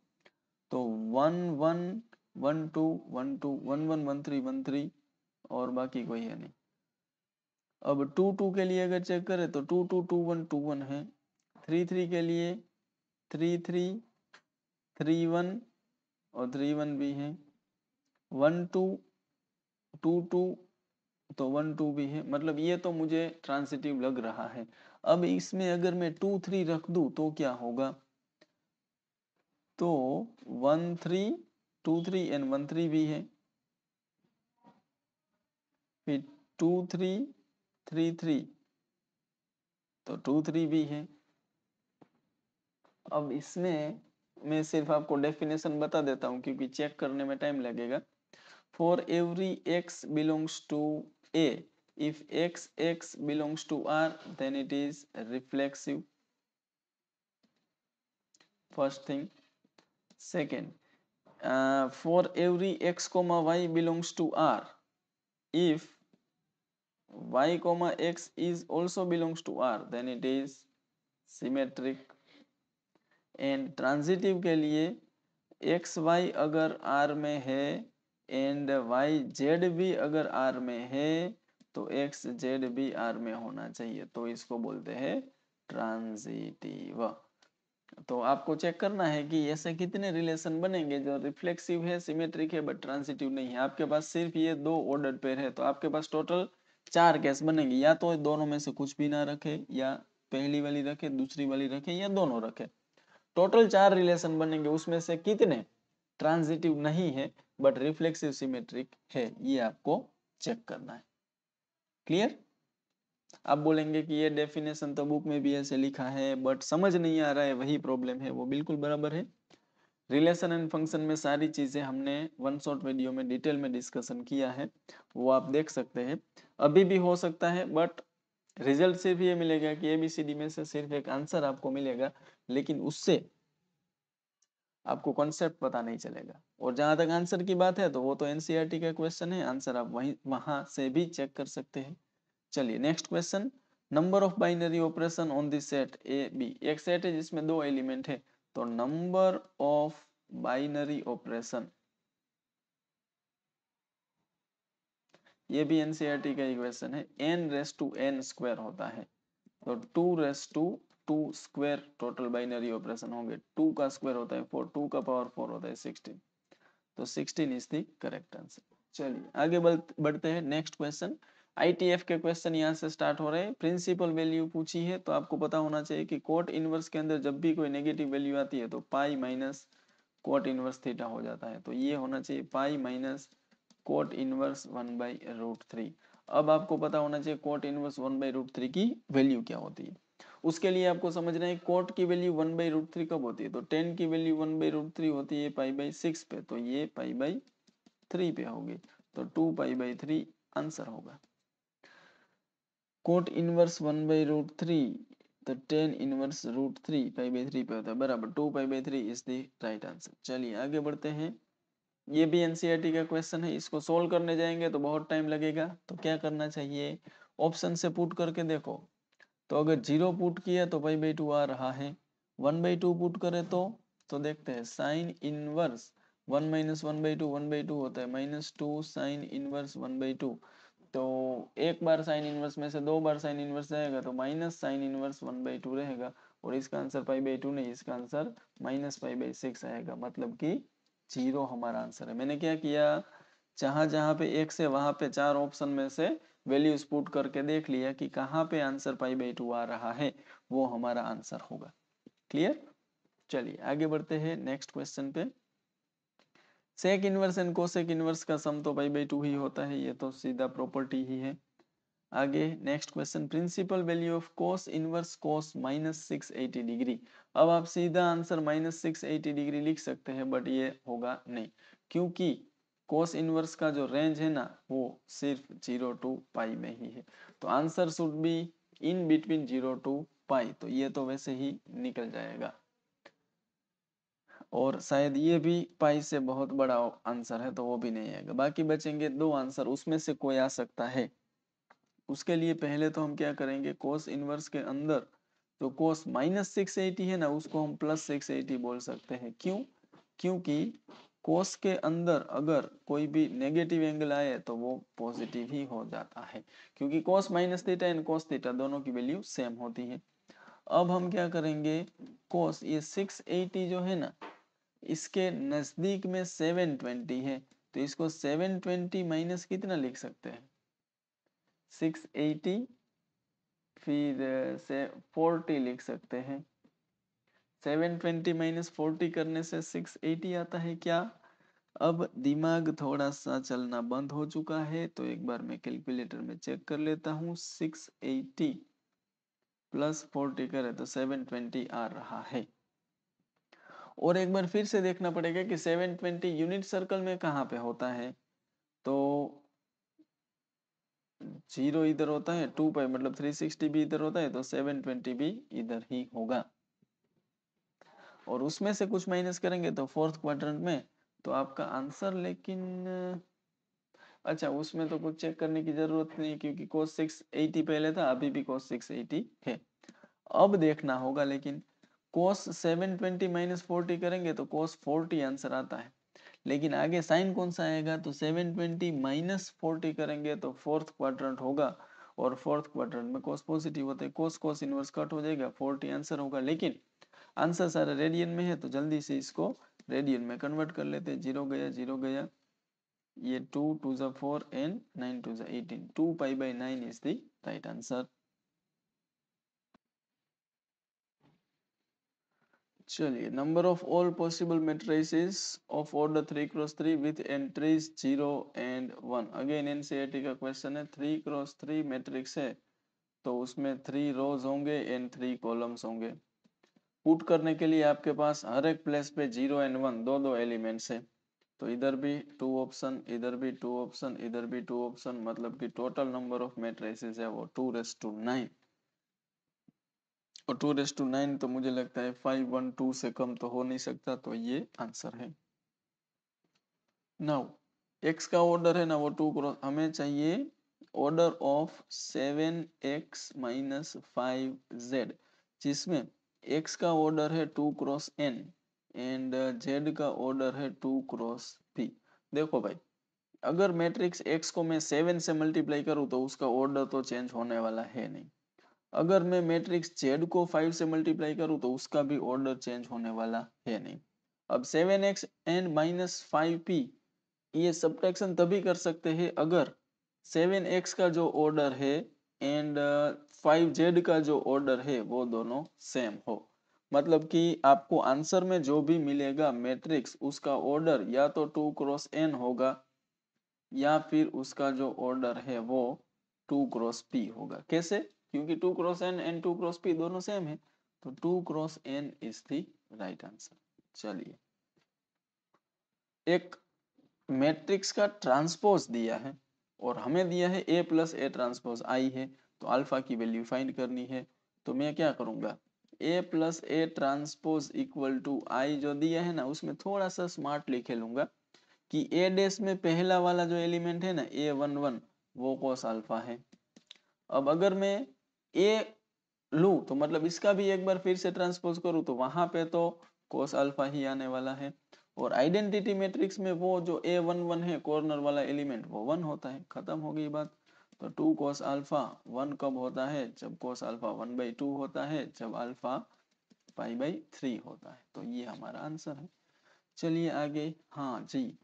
तो 1 1 1 2 1 2 1 1 1 3 1 3 और बाकी कोई है नहीं. अब 2 2 के लिए अगर चेक करें तो 2 2 2 1 2 1 है. 3 3 के लिए 3 3 3 1 और 3 1 भी है, 1 2 2 2 तो 1 2 भी है, मतलब ये तो मुझे ट्रांजिटिव लग रहा है। अब इसमें अगर मैं 2 3 रख दूं तो क्या होगा, तो 1 3 2 3 एंड 1 3 भी है, फिर 2 3 3 3 तो 2 3 भी है। अब इसमें मैं सिर्फ आपको डेफिनेशन बता देता हूँ क्योंकि चेक करने में टाइम लगेगा। For every x belongs to a, if x belongs to R then it is reflexive, first thing. Second, for every x comma y belongs to R, if y comma x is also belongs to R then it is symmetric. And transitive के लिए x Y अगर are में है and Y Z भी अगर are में है तो एक्स जेड भी आर में होना चाहिए, तो इसको बोलते हैं ट्रांजिटिव। तो आपको चेक करना है कि ऐसे कितने रिलेशन बनेंगे जो रिफ्लेक्सिव है, सिमेट्रिक है बट ट्रांजिटिव नहीं है। आपके पास सिर्फ ये 2 ऑर्डर पेयर है तो आपके पास टोटल 4 केस बनेंगे, या तो दोनों में से कुछ भी ना रखे, या पहली वाली रखे, दूसरी वाली रखे, या दोनों रखे। टोटल 4 रिलेशन बनेंगे, उसमें से कितने ट्रांजिटिव नहीं है बट रिफ्लेक्सिव सिमेट्रिक है, ये आपको चेक करना है। क्लियर? आप बोलेंगे कि ये डेफिनेशन तो बुक में भी ऐसे लिखा है बट समझ नहीं आ रहा है, वही प्रॉब्लम है। वो बिल्कुल बराबर है। रिलेशन एंड फंक्शन में सारी चीजें हमने वन शॉट वीडियो में डिटेल में डिस्कशन किया है, वो आप देख सकते हैं। अभी भी हो सकता है बट रिजल्ट सिर्फ ये मिलेगा कि ABCD में से सिर्फ एक आंसर आपको मिलेगा, लेकिन उससे आपको कॉन्सेप्ट पता नहीं चलेगा। और जहां तक आंसर की बात है तो वो तो NCERT का क्वेश्चन है, आंसर आप वहीं वहां से भी चेक कर सकते हैं। चलिए next question, number of binary operation on this set A B. एक सेट है जिसमें 2 एलिमेंट है, तो नंबर ऑफ बाइनरी ऑपरेशन, ये भी NCERT का क्वेश्चन है, n⁻n² होता है, तो 2⁻2 स्क्वायर टोटल बाइनरी ऑपरेशन होंगे। 2 का स्क्वायर होता है 4, 2 का पावर 4 होता है 16, तो 16 इज द करेक्ट आंसर। चलिए आगे बढ़ते हैं। नेक्स्ट क्वेश्चन, ITF के क्वेश्चन यहाँ से स्टार्ट हो रहे हैं। प्रिंसिपल वैल्यू पूछी है तो आपको पता होना चाहिए कि कोट इनवर्स के अंदर जब भी कोई नेगेटिव वैल्यू आती है तो pi minus cot inverse theta हो जाता है, तो ये होना चाहिए पाई माइनस कोट इनवर्स 1/√3। अब आपको पता होना चाहिए कोट इनवर्स 1/√3 की वैल्यू क्या होती है। उसके लिए आपको समझना है कोट की वैल्यू 1/√3 कब होती है, तो tan की वैल्यू 1/√3 होती है पाई/6 पे, तो ये पाई/3 पे होगी, तो 2 पाई/3 आंसर होगा। कोट इनवर्स 1/√3 तो tan इनवर्स √3 पाई/3 पे होता है, बराबर 2 पाई/3 इज द राइट आंसर। चलिए आगे बढ़ते हैं। ये भी NCERT का क्वेश्चन है, इसको सोल्व करने जाएंगे तो बहुत टाइम लगेगा, तो क्या करना चाहिए, ऑप्शन से पुट करके देखो। तो अगर 0 पुट किया तो पाई/2 आ रहा है, 1/2 पुट करे तो देखते हैं साइन इनवर्स 1 - 1/2 1/2 होता है -2 साइन इनवर्स 1/2, तो एक बार साइन इनवर्स में से 2 बार साइन इनवर्स जाएगा तो माइनस साइन इनवर्स 1/2 रहेगा, और इसका आंसर पाई/2 नहीं, इसका आंसर -पाई/6 आएगा, मतलब कि 0 हमारा आंसर है। मैंने क्या किया, जहां जहां पे एक से वहां पे 4 ऑप्शन में से वैल्यूज पुट करके देख लिया कि कहाँ पे आंसर पाई/2 आ रहा है, वो हमारा आंसर होगा। क्लियर? चलिए आगे बढ़ते हैं नेक्स्ट क्वेश्चन पे। Sec inverse and cosec inverse का सम तो पाई/2 ही होता है, ये तो सीधा प्रॉपर्टी ही है। आगे next question, principal value of cos inverse cos -680 degree. अब आप सीधा आंसर -680 डिग्री लिख सकते हैं बट ये होगा नहीं, क्योंकि कोस इनवर्स का जो रेंज है ना वो सिर्फ 0 to पाई में ही है, तो answer should be in between 0 to पाई, तो ये तो वैसे ही निकल जाएगा, और शायद ये भी पाई से बहुत बड़ा आंसर है तो वो भी नहीं आएगा। बाकी बचेंगे 2 आंसर, उसमें से कोई आ सकता है। उसके लिए पहले तो हम क्या करेंगे, कोस इनवर्स के अंदर जो कोस -680 है ना उसको हम +680 बोल सकते हैं। क्यों? क्योंकि कोस के अंदर अगर कोई भी नेगेटिव एंगल आए तो वो पॉजिटिव ही हो जाता है, क्योंकि कोस -थीटा एंड कोस थीटा दोनों की वैल्यू सेम होती है। अब हम क्या करेंगे, कोस ये 680 जो है ना इसके नजदीक में 720 है, तो इसको 720 माइनस कितना लिख सकते हैं, 680, फिर से 40 लिख सकते हैं। 720 माइनस 40 करने से 680 आता है क्या? अब दिमाग थोड़ा सा चलना बंद हो चुका है, तो एक बार मैं कैलकुलेटर में चेक कर लेता हूँ। 680 प्लस 40 करे तो 720 आ रहा है। और एक बार फिर से देखना पड़ेगा कि 720 यूनिट सर्कल में कहाँ पे होता है, तो 0 इधर होता है, 2 पाई मतलब 360 भी इधर होता है, तो 720 भी इधर ही होगा। और उसमें से कुछ माइनस करेंगे तो फोर्थ क्वाड्रेंट में, तो आपका आंसर, लेकिन अच्छा उसमें तो कुछ चेक करने की जरूरत नहीं क्योंकि cos 680 पहले था, अभी भी cos 680 है। अब देखना होगा, लेकिन cos 720 माइनस 40 करेंगे तो cos 40 आंसर आता है, लेकिन आगे साइन कौन सा आएगा, तो 720 माइनस 40 करेंगे तो फोर्थ क्वाड्रेंट होगा, और फोर्थ क्वाड्रेंट में cos पॉजिटिव होता है, cos इनवर्स कट हो जाएगा, 40 आंसर होगा। लेकिन आंसर सारा रेडियन में है, तो जल्दी से इसको रेडियन में कन्वर्ट कर लेते हैं। 0 गया 0 गया, ये 2 2 जा 4 एंड 9 2 जा 18, 2 pi by 9 is the right answer. चलिए, number of all possible matrices of order 3 cross 3 with entries 0 and 1। Again NCERT का क्वेश्चन है, 3 क्रॉस 3 मैट्रिक्स है, तो उसमें 3 रोज होंगे एंड 3 कॉलम्स होंगे। पुट करने के लिए आपके पास हर एक प्लेस पे 0 एंड 1 दो दो एलिमेंट्स है, तो इधर भी 2 ऑप्शन, इधर भी 2 ऑप्शन, इधर भी 2 ऑप्शन, मतलब कि टोटल नंबर ऑफ मैट्रिसेस है वो 2:9। और 2:9 तो मुझे लगता है 512 से कम तो हो नहीं सकता, तो ये आंसर है। नाउ x का ऑर्डर है ना वो 2 क्रॉस, हमें चाहिए order of 7x minus 5z, जिसमें x का ऑर्डर है 2 क्रॉस n एंड z का ऑर्डर है 2 क्रॉस p। देखो भाई, अगर मैट्रिक्स x को मैं 7 से मल्टीप्लाई करूँ तो उसका ऑर्डर तो चेंज होने वाला है नहीं। अगर मैं मैट्रिक्स z को 5 से मल्टीप्लाई करूँ तो उसका भी ऑर्डर चेंज होने वाला है नहीं। अब 7x एंड माइनस 5p, ये सब्ट्रैक्शन तभी कर सकते हैं अगर 7x का जो ऑर्डर है एंड 5z का जो ऑर्डर है वो दोनों सेम हो। मतलब कि आपको आंसर में जो भी मिलेगा मैट्रिक्स, उसका ऑर्डर या तो 2 क्रॉस n होगा, या फिर उसका जो ऑर्डर है वो 2 क्रॉस p होगा। कैसे? क्योंकि 2 cross n and 2 cross p दोनों सेम है, तो 2 cross n is the right answer. चलिए, एक मैट्रिक्स का ट्रांसपोज दिया है और हमें दिया है a प्लस ए ट्रांसपोज आई है, तो अल्फा की वैल्यू फाइंड करनी है। तो मैं क्या करूंगा, a plus A transpose equal to I जो दिया है ना, उसमें थोड़ा सा स्मार्टली खेलूंगा कि ए डैश में पहला वाला जो एलिमेंट है ना a11, वो cos अल्फा है। अब अगर मैं a लूं तो मतलब इसका भी एक बार फिर से ट्रांसपोज करूं तो वहां पे तो cos अल्फा ही आने वाला है। और आइडेंटिटी मैट्रिक्स में वो जो a11 है कॉर्नर वाला एलिमेंट, वो 1 होता है। खत्म हो गई बात। तो 2 cos अल्फा 1 कब होता है, जब cos अल्फा 1/2 होता है, जब अल्फा π/3 होता है। तो ये हमारा आंसर है। चलिए आगे। हाँ जी,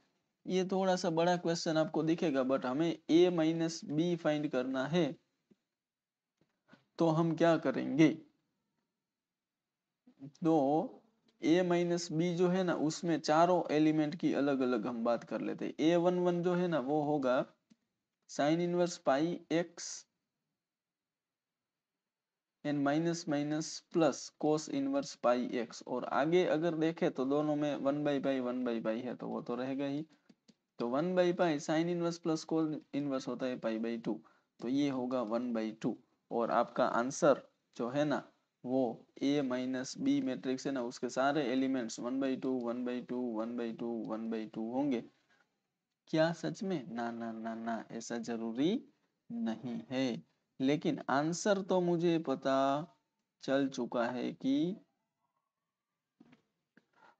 ये थोड़ा सा बड़ा क्वेश्चन आपको दिखेगा, बट हमें a माइनस बी फाइंड करना है। तो हम क्या करेंगे, तो a माइनस बी जो है ना, उसमें चारों एलिमेंट की अलग अलग हम बात कर लेते हैं। a11 जो है ना वो होगा sine inverse pi x and minus minus plus cos inverse pi x. और आगे अगर देखें तो दोनों में 1/पाई है, तो वो तो रहेगा ही। तो 1/पाई sine inverse plus cos inverse होता है π/2, तो ये होगा 1/2। और आपका आंसर जो है ना वो a माइनस बी मैट्रिक्स है ना, उसके सारे एलिमेंट्स 1/2 1/2 1/2 1/2 होंगे। क्या सच में? ना ना ना ना, ऐसा जरूरी नहीं है। लेकिन आंसर तो मुझे पता चल चुका है कि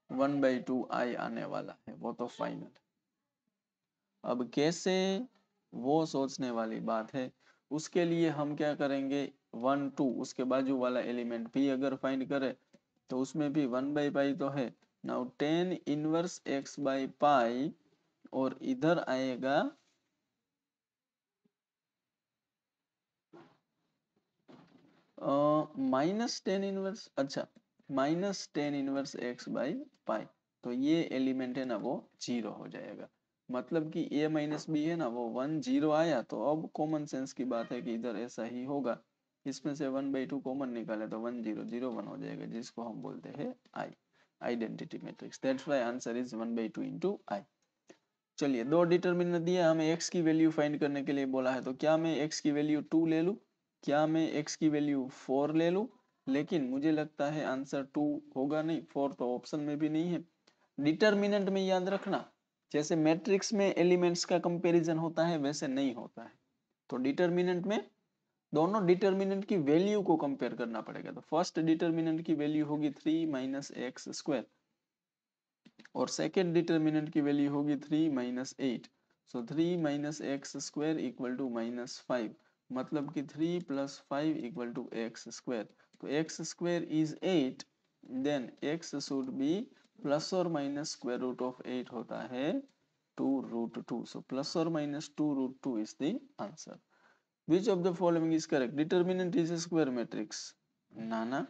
1/2 आई आने वाला है, वो तो फाइनल। अब कैसे, वो सोचने वाली बात है। उसके लिए हम क्या करेंगे, 1 2 उसके बाजू वाला एलिमेंट भी अगर फाइंड करें तो उसमें भी 1/पाई तो है, now tan inverse x by pi, और इधर आएगा माइनस टेन इनवर्स, अच्छा minus tan inverse x by pi, तो ये एलिमेंट है ना वो जीरो हो जाएगा। मतलब कि a माइनस बी है ना वो 1 0 आया, तो अब कॉमन सेंस की बात है कि इधर ऐसा ही होगा। इसमें से 1/2 कॉमन निकाले तो 1 0 0 1 हो जाएगा, जिसको हम बोलते हैं I, identity matrix. That's why answer is 1/2 into I. चलिए, दो डिटर्मिनेंट दिया हमें, x की वैल्यू फाइंड करने के लिए बोला है, तो क्या मैं x की वैल्यू 2 ले लूं, क्या मैं x की वैल्यू 4 ले लूं? लेकिन मुझे लगता है आंसर 2 होगा नहीं, 4 तो ऑप्शन में भी नहीं है। डिटर्मिनेंट में याद रखना, जैसे मैट्रिक्स में एलिमेंट्स का कंपैरिजन होता है वैसे नहीं होता है। तो डिटर्मिनेंट में दोनों डिटर्मिनेंट की वैल्यू को कंपेयर करना पड़ेगा। तो फर्स्ट डिटर्मिनेंट की वैल्यू होगी 3 माइनस एक्स स्क्वायर, और सेकेंड डिटर्मिनेंट की वैल्यू होगी 3 minus 8। So 3 minus x square equal to minus 5, मतलब कि 3 plus 5 equal to X square. तो X square is 8, then X should be plus और माइनस स्क्वायर रूट ऑफ 8 होता है 2 root 2। So plus और minus 2 root 2 is the answer. Which of the following is correct? Determinant is A square matrix? ना,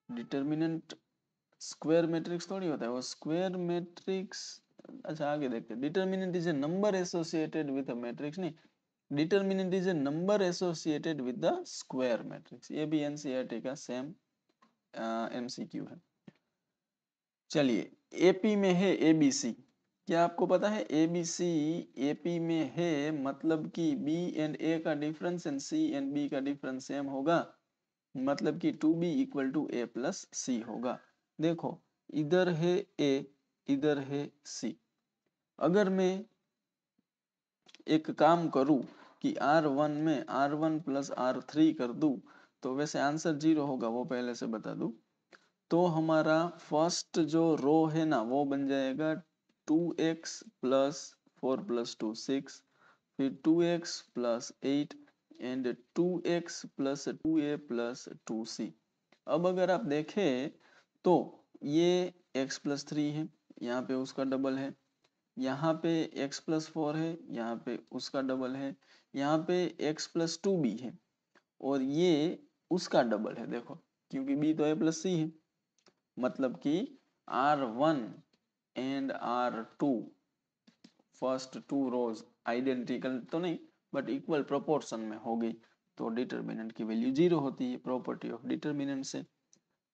determinant square matrix थोड़ी होता है वो, square matrix. अच्छा आगे देखते हैं। Determinant is a number associated with a matrix, नहीं, determinant is a number associated with the square matrix. ये भी एनसीईआरटी का सेम एमसीक्यू है। चलिए, एपी में है एबीसी, क्या आपको पता है एबीसी एपी में है, मतलब कि बी एंड ए का difference and C and B का डिफरेंस सेम होगा, मतलब कि 2b equal to A plus C होगा। देखो, इधर है ए, इधर है सी। अगर मैं एक काम करूं कि R1 में R1 प्लस R3 कर दूं, तो वैसे आंसर 0 होगा, वो पहले से बता दूं। तो हमारा फर्स्ट जो रो है ना वो बन जाएगा 2x प्लस 4 प्लस 2 6, फिर 2x plus 8 and 2x plus 2a plus 2c। अब अगर आप देखें तो ये x प्लस 3 है, यहाँ पे उसका डबल है, यहाँ पे x प्लस 4 है, यहाँ पे उसका डबल है, यहाँ पे x प्लस 2 भी है, और ये उसका डबल है। देखो, क्योंकि b तो a प्लस सी है, मतलब कि R1 एंड R2 first two rows identical तो नहीं बट इक्वल प्रोपोर्शन में हो गई, तो डिटर्मिनेंट की वैल्यू 0 होती है, प्रॉपर्टी ऑफ डिटर्मिनेंट से।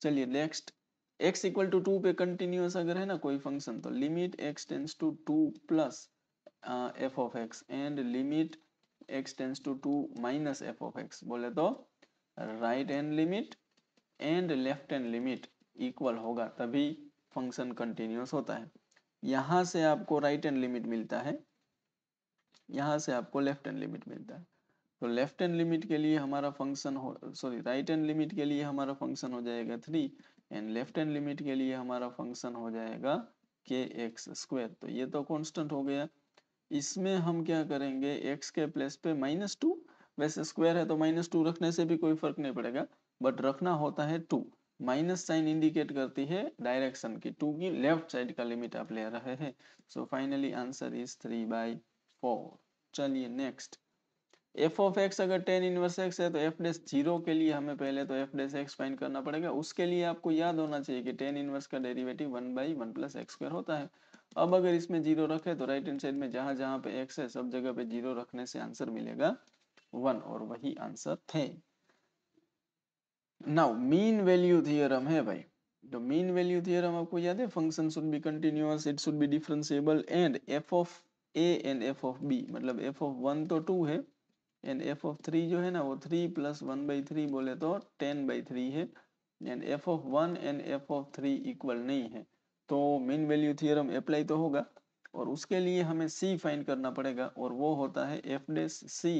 चलिए नेक्स्ट, x इक्वल टू 2 पे कंटिन्यूअस अगर है ना कोई फंक्शन, तो limit x tends to 2 plus f of x and limit x tends to 2 minus F of x, बोले तो right hand limit and left hand limit equal होगा, तभी फंक्शन कंटिन्यूअस होता है। यहाँ से आपको राइट हैंड लिमिट मिलता है, यहाँ से आपको लेफ्ट हैंड लिमिट मिलता है। तो लेफ्ट हैंड लिमिट के लिए हमारा फंक्शन हो, सॉरी राइट हैंड लिमिट के लिए हमारा फंक्शन हो जाएगा 3, एंड लेफ्ट हैंड लिमिट के लिए हमारा फंक्शन हो जाएगा के एक्स स्क्वायर। तो ये तो कांस्टेंट हो गया। इसमें हम क्या करेंगे, x के प्लेस पे -2, वैसे स्क्वायर है तो -2 रखने से भी कोई फर्क नहीं पड़ेगा, बट रखना होता है 2। माइनस साइन इंडिकेट करती है डायरेक्शन की, 2 की लेफ्ट साइड का लिमिट आप ले रहे हैं। So finally answer is 3/4। चलिए नेक्स्ट, एफ ऑफ एक्स अगर टेन इनवर्स एक्स है तो एफ डैश 0 के लिए हमें पहले तो एफ डैश एक्स फाइंड करना पड़ेगा। उसके लिए आपको याद होना चाहिए कि टेन इनवर्स का डेरिवेटिव 1/1 प्लस एक्स स्क्वायर होता है। अब अगर इसमें 0 रखे तो राइट हैंड साइड में जहां जहां पे x है सब जगह पे 0 रखने से आंसर मिलेगा 1, और वही आंसर थे। नाउ मीन वैल्यू थियरम है भाई, तो मीन वैल्यू थियरम आपको याद है, function should be continuous, it should be differentiable and f of a and f of b, मतलब एफ ऑफ 1 तो 2 है एंड एफ ऑफ 3 जो है ना वो 3 प्लस 1/3 बोले तो 10/3 है, and f of 1 and f of 3 equal नहीं है, तो मीन वैल्यू थियरम अप्लाई तो होगा। और उसके लिए हमें c फाइंड करना पड़ेगा, और वो होता है F dash c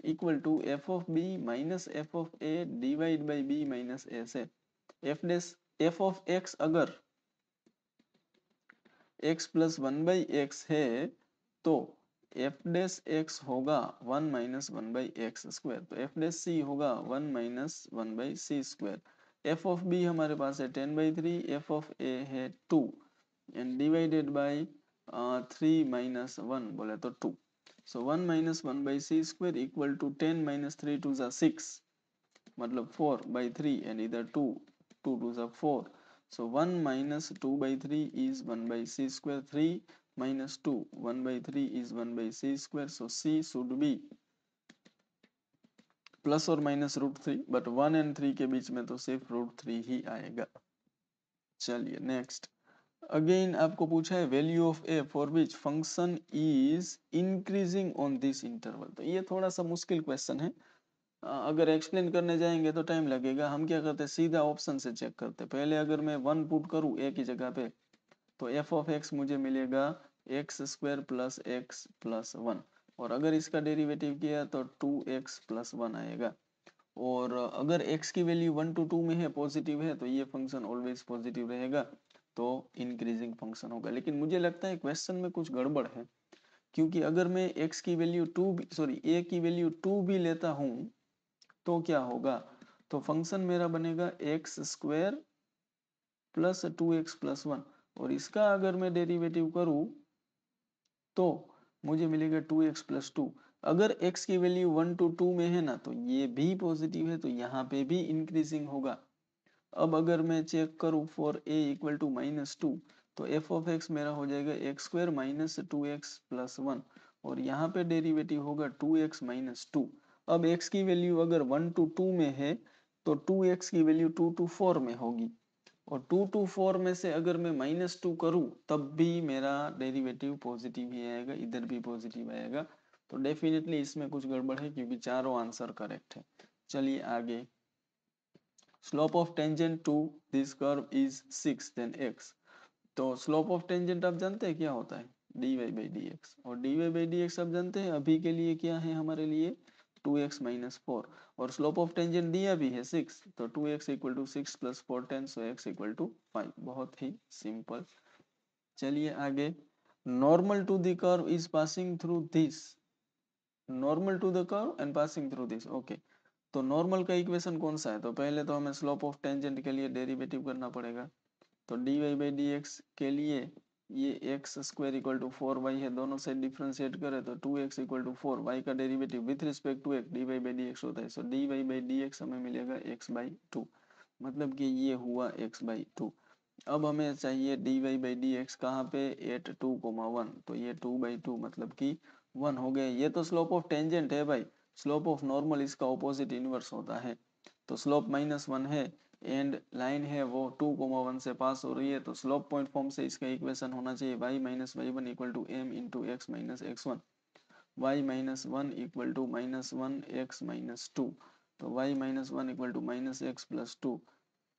equal to F of B minus F of A divide by B minus A से। F dash F of X अगर x प्लस 1/x है तो एफ डैश एक्स होगा 1 - 1/x स्क्वायर, तो एफ डैश सी होगा 1 - 1/c square. F of B हमारे पास है 10/3, एफ ऑफ ए है 2 एंड डिवाइडेड बाय 3 माइनस 1 बोले तो 2। So 1 minus 1/c² equal to 10 minus 3 2 ज़ा 6 मतलब 4/3 एंड इधर 2 2 2 ज़ा 4। सो 1 minus 2/3 is 1/c², 3 minus 2 1/3 is 1/c², so c should be plus और माइनस √3, बट 1 एंड 3 के बीच में तो सिर्फ √3 ही आएगा। चलिए नेक्स्ट, अगेन आपको पूछा है value of A for which function is increasing on this interval. तो ये थोड़ा सा मुश्किल क्वेश्चन है, अगर एक्सप्लेन करने जाएंगे तो टाइम लगेगा। हम क्या करते हैं, सीधा ऑप्शन से चेक करते हैं। पहले अगर मैं 1 पुट करूँ ए की जगह पे, तो एफ ऑफ एक्स मुझे मिलेगा x² प्लस एक्स प्लस 1, और अगर इसका डेरिवेटिव किया तो 2x प्लस 1 आएगा। और अगर x की वैल्यू 1 to 2 में है, पॉजिटिव है, तो ये फंक्शन ऑलवेज पॉजिटिव रहेगा, तो इंक्रीजिंग फंक्शन होगा। लेकिन मुझे लगता है क्वेश्चन में कुछ गड़बड़ है, क्योंकि अगर मैं x की वैल्यू a की वैल्यू 2 भी लेता हूँ तो क्या होगा, तो फंक्शन मेरा बनेगा x² प्लस 2x प्लस 1, और इसका अगर मैं डेरिवेटिव करूं तो मुझे मिलेगा 2x प्लस 2। अगर x की वैल्यू 1 to 2 में है ना, तो ये भी पॉजिटिव है, तो यहाँ पे भी इंक्रीजिंग होगा। अब अगर मैं चेक करूं फॉर a इक्वल टू -2, तो एफ ऑफ एक्स मेरा हो जाएगा x² माइनस 2x प्लस 1, और यहाँ पे डेरिवेटिव होगा 2x माइनस 2। अब x की वैल्यू अगर 1 to 2 में है, तो 2x की वैल्यू 2 to 4 में होगी, और 2 to 4 में से अगर मैं -2 करूं तब भी मेरा डेरिवेटिव पॉजिटिव ही आएगा, इधर भी पॉजिटिव आएगा। तो डेफिनेटली इसमें कुछ गड़बड़ है, क्योंकि चारों आंसर करेक्ट है। चलिए आगे, slope of tangent to this curve is 6 then x। तो स्लोप ऑफ टेंजेंट आप जानते हैं क्या होता है, dy/dx, और dy/dx आप जानते हैं अभी के लिए क्या है हमारे लिए 2x माइनस 4, और स्लोप ऑफ टेंजेंट दिया भी है 6, तो 2x equal to 6 plus 4 10, so x equal to 5। बहुत ही सिंपल। चलिए आगे, normal to the curve is passing through this, normal to the curve and passing through this, okay. तो नॉर्मल का इक्वेशन कौन सा है, तो पहले तो हमें स्लोप ऑफ टेंजेंट के लिए डेरिवेटिव करना पड़ेगा। तो dy/dx के लिए ये x² इक्वल टू 4y है, दोनों से डिफ्रेंशिएट करें तो 2x इक्वल टू 4, y का derivative with respect to x dy/dx होता है, सो dy/dx हमें मिलेगा x/2, मतलब कि ये हुआ x/2। अब हमें चाहिए dy/dx कहाँ पे, एट 2,1, तो ये 2/2 मतलब कि 1 हो गया। ये तो स्लोप ऑफ टेंजेंट है भाई, स्लोप ऑफ नॉर्मल इसका ऑपोजिट इनवर्स होता है, तो स्लोप -1 है एंड लाइन है वो 2,1 से पास हो रही है, तो स्लोप पॉइंट फॉर्म से इसका इक्वेशन होना चाहिए y minus y1 equal to m into x minus x1, y minus 1 equal to -1 x minus 2, तो y minus 1 equal to minus x plus 2,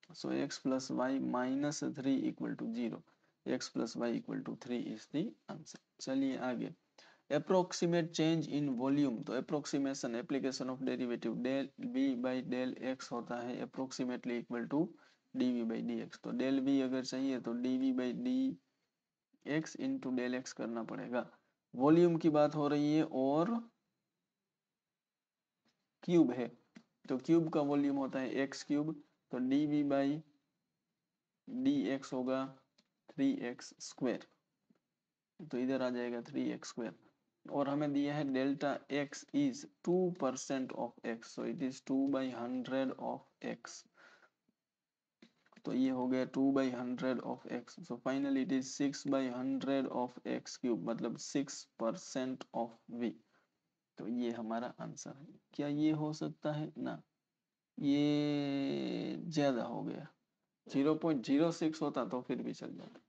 so x plus y minus 3 equal to 0, x plus y equal to 3 is the answer। चलिए आगे, approximate change in volume, तो approximation application of derivative del v by del x होता है approximately equal to dv by dx, तो del v अगर चाहिए तो dv by dx into del x करना पड़ेगा। वॉल्यूम की बात हो रही है और क्यूब है, तो क्यूब का वॉल्यूम होता है एक्स क्यूब, तो dv by dx होगा 3x², तो इधर आ जाएगा 3x², और हमें दिया है delta x is 2% of x, so it is 2/100 of x, तो ये हो गया 2/100 of x, so finally it is 6/100 of x cube, मतलब 6% ऑफ v। तो ये हमारा आंसर है। क्या ये हो सकता है ना, ये ज्यादा हो गया, 0.06 होता तो फिर भी चल जाता।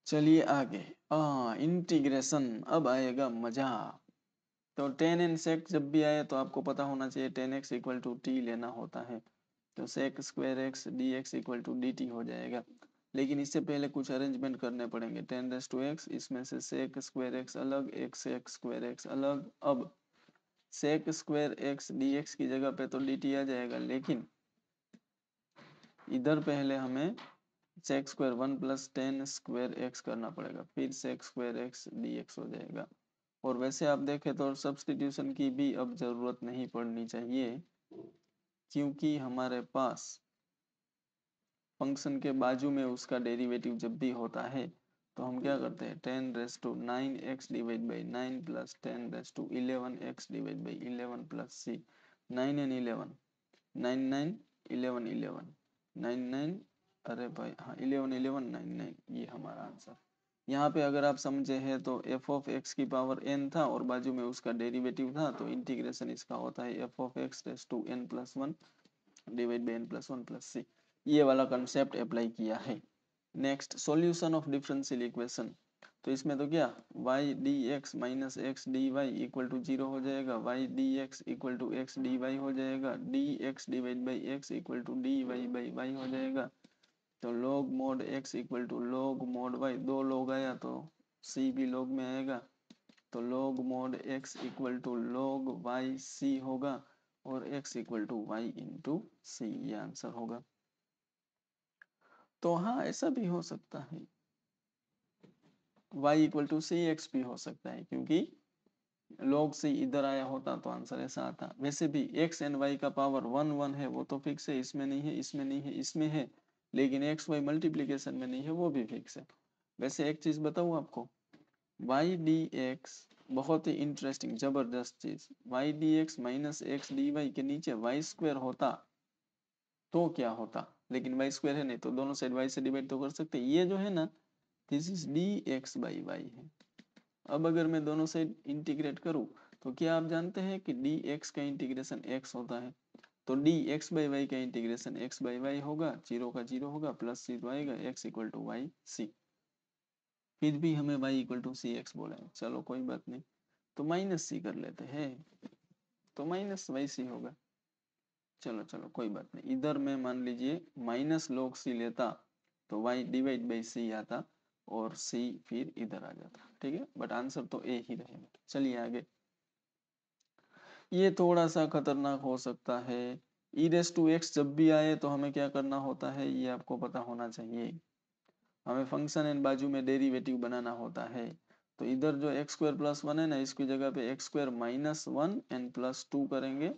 चलिए आगे, इंटीग्रेशन, अब आएगा मजा। तो tan एंड sec जब भी आए तो आपको पता होना चाहिए tan x equal to t लेना होता है, तो sec² x dx equal to dt हो जाएगा। लेकिन इससे पहले कुछ अरेंजमेंट करने पड़ेंगे, tan⁻x, इसमें से sec² x अलग, sec² x अलग। अब sec² x dx की जगह पे तो dt आ जाएगा, लेकिन इधर पहले हमें sec² 1 प्लस tan² x करना पड़ेगा, फिर sec² x dx हो जाएगा। और वैसे आप देखें तो सब्स्टिट्यूशन की भी अब जरूरत नहीं पड़नी चाहिए। क्योंकि हमारे पास फंक्शन के बाजू में उसका डेरिवेटिव जब भी होता है तो हम क्या करते हैं 10⁹ divide by 9 plus 10⁻11 divide by 11 plus C 9 and 11 9 9 11 11 9 9 अरे भाई हाँ 11 11 9 9 ये हमारा आंसर। यहाँ पे अगर आप समझे हैं तो एफ ऑफ एक्स की पावर n था और बाजू में उसका डेरिवेटिव था तो इंटीग्रेशन इसका होता है F of X raise to n plus one divide by n plus one plus C. ये वाला कंसेप्ट अप्लाई किया है। Next solution of differential equation, तो इसमें तो क्या y dx minus x D Y equal to 0 हो जाएगा, y dx equal to x D Y हो जाएगा, dx divide by X equal to dy by Y हो जाएगा। तो log mod x equal to log mode y, दो log आया तो c भी log में आएगा, तो log mod x equal to log y c होगा और x equal to y into C, ये आंसर होगा। तो हाँ ऐसा भी हो सकता है, y equal to C x भी हो सकता है क्योंकि log c इधर आया होता तो आंसर ऐसा आता। वैसे भी x एंड y का पावर 1 1 है वो तो फिक्स है, इसमें नहीं है इसमें नहीं है इसमें है, लेकिन x y मल्टीप्लीकेशन में नहीं है वो भी फिक्स है। वैसे एक चीज बताऊँ आपको, y dx बहुत ही इंटरेस्टिंग जबरदस्त चीज, y dx minus x D y के नीचे y स्क्वायर होता तो क्या होता, लेकिन y स्क्वायर है नहीं तो दोनों साइड y से डिवाइड तो कर सकते। ये जो है ना this is d x by y है। अब अगर मैं दोनों साइड इंटीग्रेट करूं तो क्या आप जानते हैं कि डी एक्स का इंटीग्रेशन x होता है, तो डी एक्स बाई वाई का इंटीग्रेशन x बाई वाई होगा, जीरो का जीरो होगा प्लस सी तो आएगा x equal to y C. फिर भी हमें y equal to C x बोला है, चलो कोई बात नहीं, तो माइनस सी कर लेते हैं, तो माइनस वाई सी होगा। चलो चलो कोई बात नहीं, इधर मैं मान लीजिए माइनस log सी लेता तो y डिवाइड बाई सी आता और c फिर इधर आ जाता, ठीक है, बट आंसर तो a ही रहेगा। चलिए आगे, ये थोड़ा सा खतरनाक हो सकता है। e रेस टू एक्स जब भी आए तो हमें क्या करना होता है ये आपको पता होना चाहिए, हमें फंक्शन एंड बाजू में डेरिवेटिव बनाना होता है। तो इधर जो एक्स स्क्वायर प्लस वन है ना, इसकी जगह पे x square minus one and plus two करेंगे,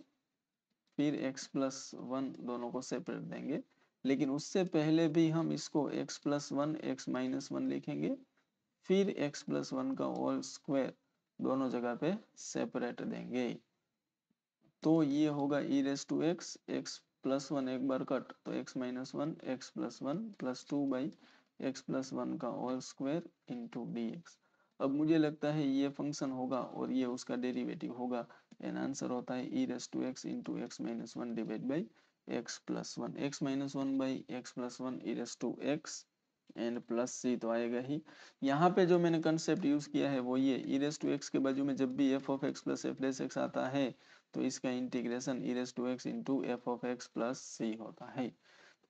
फिर x प्लस वन दोनों को सेपरेट देंगे, लेकिन उससे पहले भी हम इसको x plus one X minus one लिखेंगे, फिर x प्लस वन का होल स्क्वायर दोनों जगह पे सेपरेट देंगे। तो ये होगा e raise to X, X plus one एक बार कट तो x minus one X plus one plus two by X plus one का whole square into D X. अब मुझे लगता है ये फंक्शन होगा और ये उसका डेरिवेटिव होगा, एन आंसर होता है e raise to X into x minus one divide by X plus one, X minus one by X plus one E raise to X and plus C तो आएगा ही। यहाँ पे जो मैंने कंसेप्ट यूज किया है वो ये, ई रेस टू एक्स के बाजू में जब भी F of X plus F dash X आता है तो इसका integration E raise to X into F of X plus C होता है।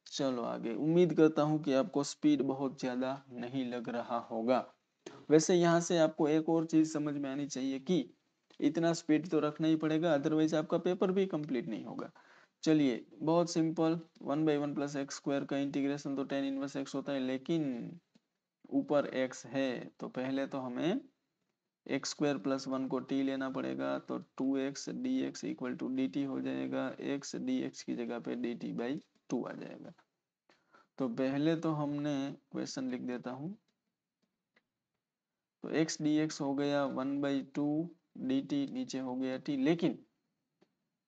चलो आगे, उम्मीद करता हूँ कि आपको स्पीड बहुत ज्यादा नहीं लग रहा होगा। वैसे यहाँ से आपको एक और चीज समझ में आनी चाहिए कि इतना स्पीड तो रखना ही पड़ेगा, अदरवाइज आपका पेपर भी कंप्लीट नहीं होगा। चलिए बहुत simple, one by one plus x square का इंटीग्रेशन तो टेन इनवर्स एक्स होता है, लेकिन ऊपर एक्स है तो पहले तो हमें एक्स स्क्वायर प्लस वन को टी लेना पड़ेगा, तो two x d x equal to d t हो जाएगा, एक्स डी एक्स की जगह पे डी टी बाई टू आ जाएगा। तो पहले तो हमने क्वेश्चन लिख देता हूँ, तो एक्स डी एक्स हो गया one by to d T, नीचे हो गया टी, लेकिन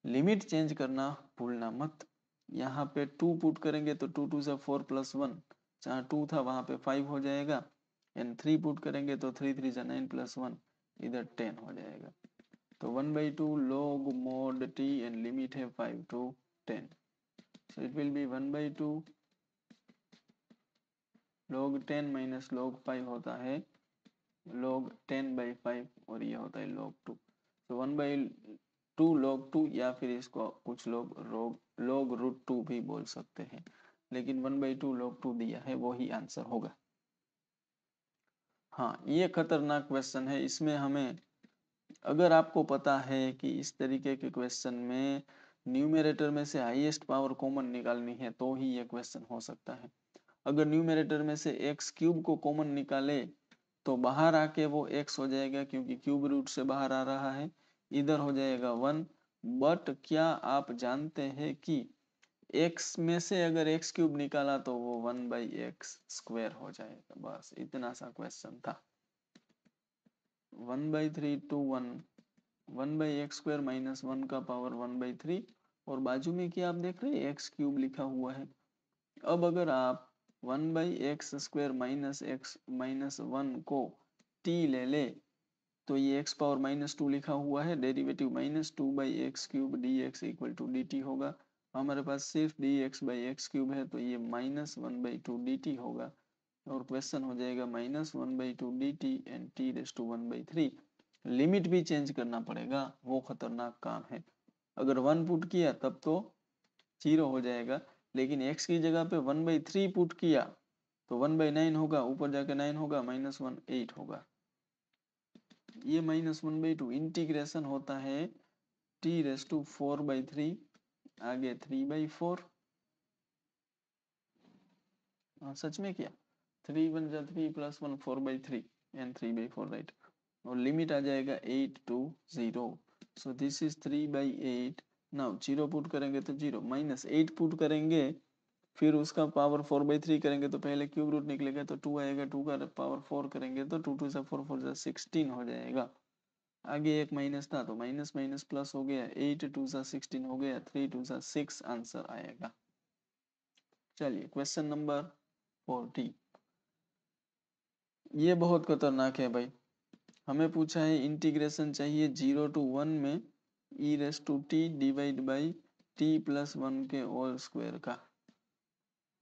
लिमिट चेंज करना भूलना मत। यहाँ पे टू पुट करेंगे तो टू टू से फोर प्लस वन, जहाँ टू था वहां पे फाइव हो जाएगा, एंड थ्री पुट करेंगे तो थ्री थ्री से नाइन प्लस वन, इधर टेन हो जाएगा। तो one by two log mod t and limit है five to ten, so it will be one by two log ten minus log five होता है log टेन बाई फाइव और ये होता है log टू। तो one by two log two, या फिर इसको कुछ लोग log रूट टू भी बोल सकते हैं, लेकिन one by two log two दिया है वो ही आंसर होगा। हाँ ये खतरनाक क्वेश्चन है, इसमें हमें अगर आपको पता है कि इस तरीके के क्वेश्चन में न्यूमरेटर में से हाईएस्ट पावर कॉमन निकालनी है तो ही ये क्वेश्चन हो सकता है। अगर न्यूमरेटर में से एक्स क्यूब को कॉमन निकाले तो बाहर आके वो एक्स हो जाएगा, क्योंकि क्यूब रूट से बाहर आ रहा है, इधर हो जाएगा वन, बट क्या आप जानते हैं कि x में से अगर x क्यूब निकाला तो वो 1/x² हो जाएगा। बस इतना सा क्वेश्चन था। 1/3 to 1, 1/x² माइनस 1 का पावर 1/3, और बाजू में क्या आप देख रहे हैं x क्यूब लिखा हुआ है। अब अगर आप 1/x² माइनस x माइनस 1 को t ले ले तो ये x पावर -2 लिखा हुआ है, derivative -2/x³ dx equal to dt होगा। हमारे पास सिर्फ dx/x³ है तो ये -1/2 dt होगा, और क्वेश्चन हो जाएगा -1/2 dt एंड t⁻⁴। लिमिट भी चेंज करना पड़ेगा, वो खतरनाक काम है। अगर 1 पुट किया तब तो 0 हो जाएगा, लेकिन x की जगह पे 1/3 पुट किया तो 1/9 होगा, ऊपर जाके 9 होगा, -1 8 होगा। ये -1/2 इंटीग्रेशन होता है t⁻⁴/3, आगे 3/4। सच में क्या 3 1 जा 3 + 1 4/3 एंड 3/4, राइट। और लिमिट आ जाएगा 8 to 0। So this is 3/8। Now 0 put करेंगे तो 0, -8 पुट करेंगे फिर उसका पावर 4/3 करेंगे तो पहले क्यूब रूट निकलेगा तो 2 आएगा, 2 का पावर 4 करेंगे तो 2 2 4 4 16 हो जाएगा। आगे एक माइनस था तो माइनस माइनस प्लस हो गया, 8 2 16 हो गया, 3 2 6 आंसर आएगा। चलिए क्वेश्चन नंबर 40, ये बहुत खतरनाक है भाई। हमें पूछा है इंटीग्रेशन चाहिए 0 to 1 में e⁻t डिवाइड बाई t+1 के होल स्क्वायर का।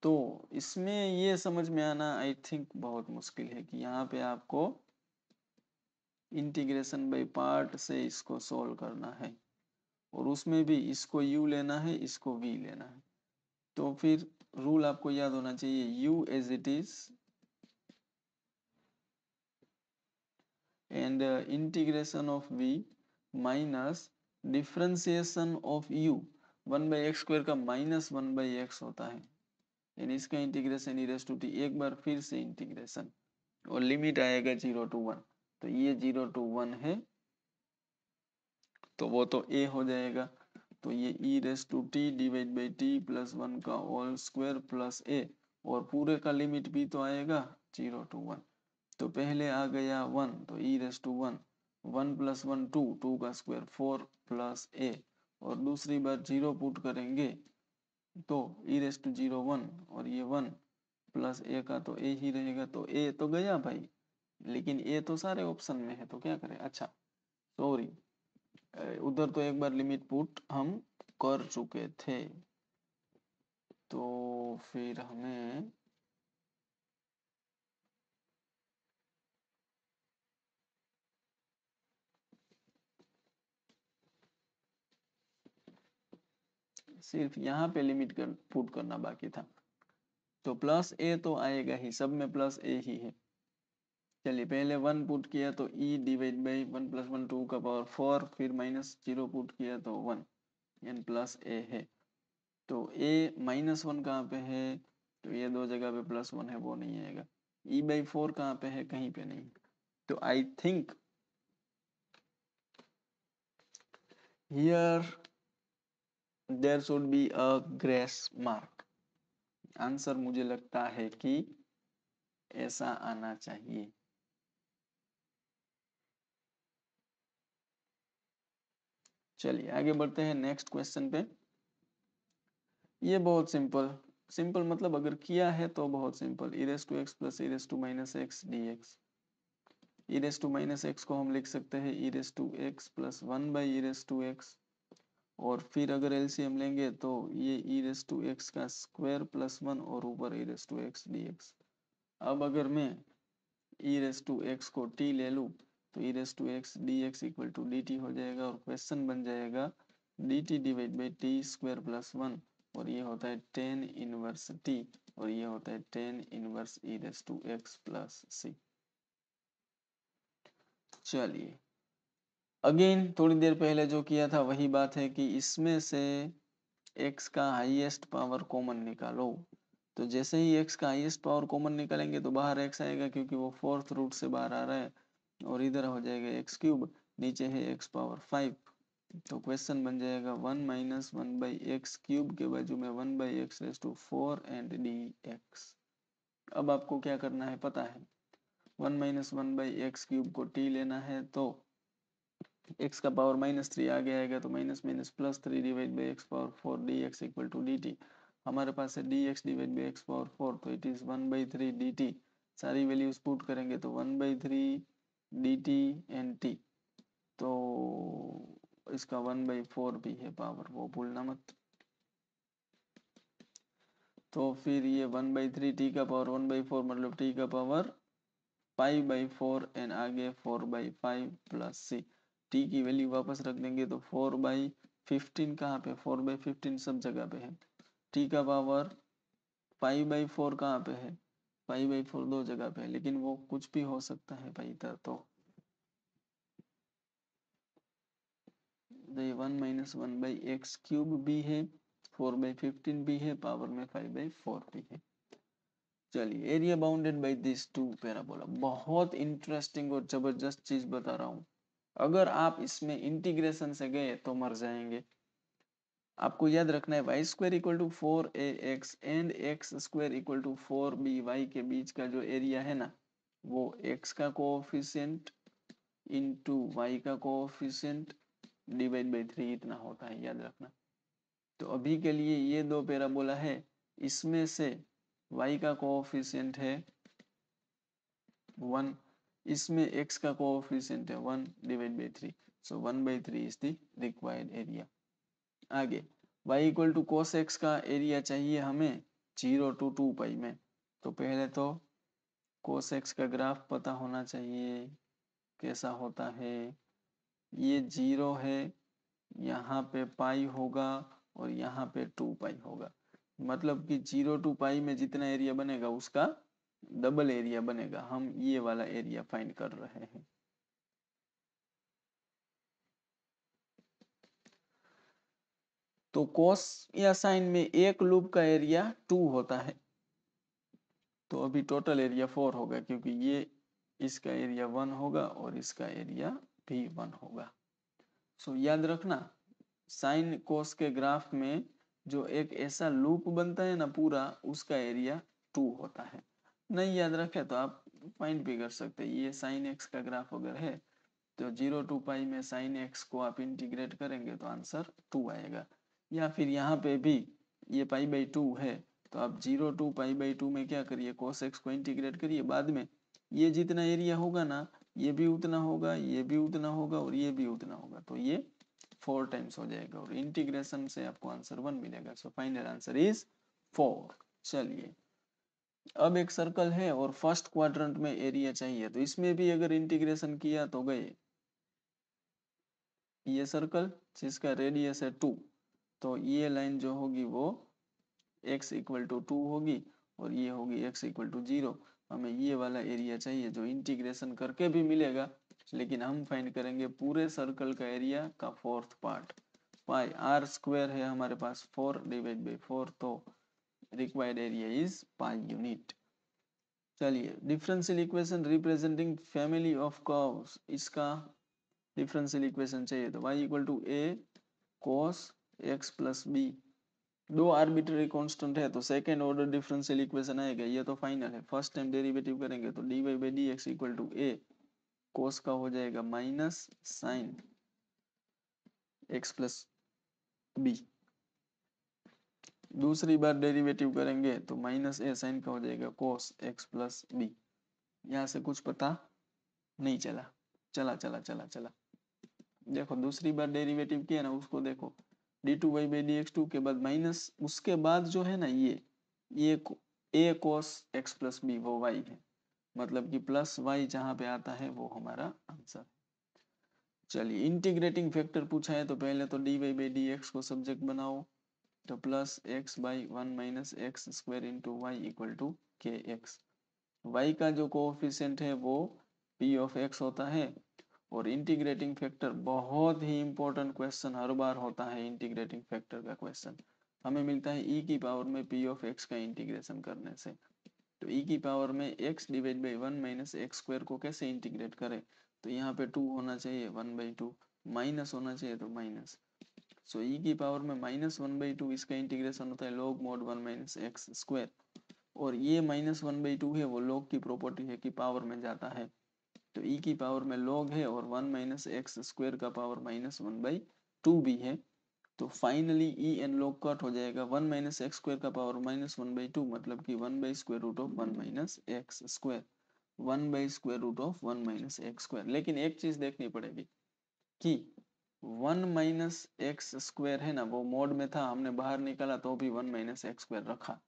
तो इसमें ये समझ में आना आई थिंक बहुत मुश्किल है कि यहाँ पे आपको इंटीग्रेशन बाय पार्ट से इसको सोल्व करना है, और उसमें भी इसको u लेना है, इसको v लेना है। तो फिर रूल आपको याद होना चाहिए, u as it is and integration of v minus differentiation of u। 1/x² का -1/x होता है, यानी इसका इंटीग्रेशन e⁻t। एक बार फिर से इंटीग्रेशन, और लिमिट आएगा 0 to 1। तो ये 0 to 1 है तो वो तो a हो जाएगा। तो ये e⁻t डिवाइड बाई t+1 का होल स्क्वायर प्लस a, और पूरे का लिमिट भी तो आएगा 0 to 1। तो पहले आ गया 1 तो e⁻1, 1 + 1 2, 2 का स्क्वायर 4 प्लस a, और दूसरी बार 0 पुट करेंगे तो e⁻0 1, और ये 1 प्लस a का तो a ही रहेगा। तो a तो गया भाई, लेकिन a तो सारे ऑप्शन में है तो क्या करें। अच्छा सॉरी, उधर तो एक बार लिमिट पुट हम कर चुके थे, तो फिर हमें सिर्फ यहाँ पे लिमिट कर पुट करना बाकी था। तो प्लस a तो आएगा ही, सब में प्लस a ही है। चलिए पहले 1 पुट किया तो e डिवाइड बाई 1 + 1 2 का पावर 4, फिर -0 पुट किया तो 1 एन प्लस a है। तो a -1 कहाँ पे है, तो ये दो जगह पे +1 है, वो नहीं आएगा। e/4 कहाँ पे है, कहीं पे नहीं। तो I think here there should be a grace mark. Answer मुझे लगता है कि ऐसा आना चाहिए। चलिए आगे बढ़ते हैं नेक्स्ट क्वेश्चन पे। ये बहुत सिंपल, सिंपल मतलब अगर किया है तो बहुत simple. e⁻x plus e⁻x dx। e⁻x को हम लिख सकते हैं e⁻x प्लस 1/e⁻x, और फिर अगर एलसीएम लेंगे तो ये e⁻x का स्क्वायर प्लस 1 और ऊपर e⁻x dx। अब अगर मैं e⁻x को t ले लूँ तो e⁻x dx equal to dt हो जाएगा, और क्वेश्चन बन जाएगा dt divide by t square plus 1, और ये होता है tan इनवर्स t, और ये होता है tan inverse e⁻x plus c। चलिए अगेन थोड़ी देर पहले जो किया था वही बात है कि इसमें से x का हाईएस्ट पावर कॉमन निकालो। तो जैसे ही x का हाईएस्ट पावर कॉमन निकालेंगे तो बाहर x आएगा, क्योंकि वो 4th रूट से बाहर आ रहा है, और इधर हो जाएगा x क्यूब, नीचे है x पावर 5। तो क्वेश्चन बन जाएगा 1 माइनस 1/x³ के बाजू में 1/x⁴ एंड dx। अब आपको क्या करना है पता है, 1 माइनस 1/x³ को t लेना है तो x का पावर -3 आगे आएगा तो minus minus +3 divide by x⁴ dx equal to dt। हमारे पास है dx डिवाइड बाई x⁴ तो इट इज 1/3 dt। सारी वैल्यूज पुट करेंगे तो 1/3 dt एंड t, तो इसका 1/4 भी है पावर, वो भूलना मत। तो फिर ये 1/3 t का पावर 1/4 मतलब t का पावर π/4 एंड आगे 4/5 प्लस c। t की वैल्यू वापस रख देंगे तो 4/15 कहाँ पे, 4/15 सब जगह पे है। t का पावर π/4 कहाँ पे है, π/4 दो जगह पे है, लेकिन वो कुछ भी हो सकता है भाई इधर। तो ये 1 माइनस 1/x³ भी है, 4/15 भी है, पावर में 5/4 भी है। चलिए, area bounded by this two parabola, बहुत इंटरेस्टिंग और जबरदस्त चीज बता रहा हूँ। अगर आप इसमें इंटीग्रेशन से गए तो मर जाएंगे। आपको याद रखना है y² = 4ax and x² = 4by के बीच का जो एरिया है ना, वो x का कोएफिशिएंट इंटू y का कोएफिशिएंट डिवाइड बाई 3 इतना होता है, याद रखना। तो अभी के लिए ये दो पैराबोला है, इसमें से y का कोएफिशिएंट है 1, इसमें x का कोएफिशिएंट है 1 divide by 3, so 1/3 is the required area. आगे y equal to cos x का एरिया चाहिए हमें 0 to 2π में। तो पहले तो cos x का ग्राफ पता होना चाहिए कैसा होता है। ये 0 है, यहाँ पे पाई होगा और यहाँ पे 2π होगा, मतलब कि 0 to π में जितना एरिया बनेगा उसका डबल एरिया बनेगा। हम ये वाला एरिया फाइंड कर रहे हैं। तो cos या साइन में एक लूप का एरिया 2 होता है, तो अभी टोटल एरिया 4 होगा, क्योंकि ये इसका एरिया 1 होगा और इसका एरिया भी 1 होगा। सो याद रखना, साइन कोस के ग्राफ में जो एक ऐसा लूप बनता है ना पूरा, उसका एरिया 2 होता है। नहीं याद रखे तो आप फाइंड भी कर सकते हैं। ये साइन एक्स का ग्राफ अगर है तो 0 to π में साइन एक्स को आप इंटीग्रेट करेंगे तो आंसर 2 आएगा। या फिर यहाँ पे भी ये π/2 है, तो आप 0 to π/2 में क्या करिए, cos x को इंटीग्रेट करिए। बाद में ये जितना एरिया होगा ना, ये भी उतना होगा, ये भी उतना होगा और ये भी उतना होगा, तो ये 4 टाइम्स हो जाएगा और इंटीग्रेशन से आपको आंसर 1 मिलेगा। So final answer is 4। चलिए, अब एक सर्कल है और फर्स्ट क्वाड्रेंट में एरिया चाहिए, तो इसमें भी अगर इंटीग्रेशन किया तो गए, ये सर्कल जिसका रेडियस है 2, तो ये लाइन जो होगी वो x = 2 होगी और ये होगी x = 0। हमें ये वाला एरिया चाहिए जो इंटीग्रेशन करके भी मिलेगा, लेकिन हम फाइंड करेंगे पूरे सर्कल का एरिया का 4th पार्ट। पाई r² है हमारे पास 4 डिवाइड बाई 4, तो required area is pi unit. चलिए, differential equation representing family of curves, इसका डिफरेंशियल इक्वेशन चाहिए तो y = a cos x plus b। दो आर्बिट्ररी कांस्टेंट है तो सेकंड ऑर्डर डिफरेंशियल इक्वेशन आएगा, ये तो फाइनल है। फर्स्ट टाइम डेरिवेटिव करेंगे तो dy/dx = a cos का हो जाएगा minus sine x plus b। दूसरी बार डेरिवेटिव करेंगे तो माइनस a साइन का हो जाएगा cos x प्लस b। यहाँ से कुछ पता नहीं चला, चला। देखो दूसरी बार डेरिवेटिव किया ना, उसको देखो, d2y/dx2 के बाद माइनस, उसके बाद जो है ना ये a cos x plus b वो y है, मतलब कि प्लस y जहाँ पे आता है वो हमारा आंसर। चलिए, इंटीग्रेटिंग फैक्टर पूछा है तो पहले तो dy/dx को सब्जेक्ट बनाओ, तो plus x/1 minus x² into y equal to kx। y का जो कोएफिशिएंट है वो p ऑफ x होता है, और इंटीग्रेटिंग फैक्टर बहुत ही इंपॉर्टेंट क्वेश्चन हर बार होता है। इंटीग्रेटिंग फैक्टर का क्वेश्चन हमें मिलता है e की पावर में p ऑफ x का इंटीग्रेशन करने से। तो e की पावर में x divide by 1 minus x² को कैसे इंटीग्रेट करें, तो यहाँ पे 2 होना चाहिए 1/2, माइनस होना चाहिए तो माइनस। सो ई की पावर में -1/2 इसका इंटीग्रेशन होता है log mod 1 minus x square, और ये -1/2 है वो log की प्रॉपर्टी है कि पावर में जाता है, तो ई की पावर में log है और 1 माइनस एक्स स्क्वायर का पावर -1/2 भी है। तो finally e n log cut हो जाएगा, 1 माइनस एक्स स्क्वायर का पावर -1/2 मतलब कि 1/√1 minus x square, 1/√1 minus x square. लेकिन एक चीज देखनी पड़ेगी कि 1 माइनस एक्स स्क्वायर है ना, वो मोड में था, हमने बाहर निकाला तो भी 1 माइनस एक्स स्क्वायर रखा।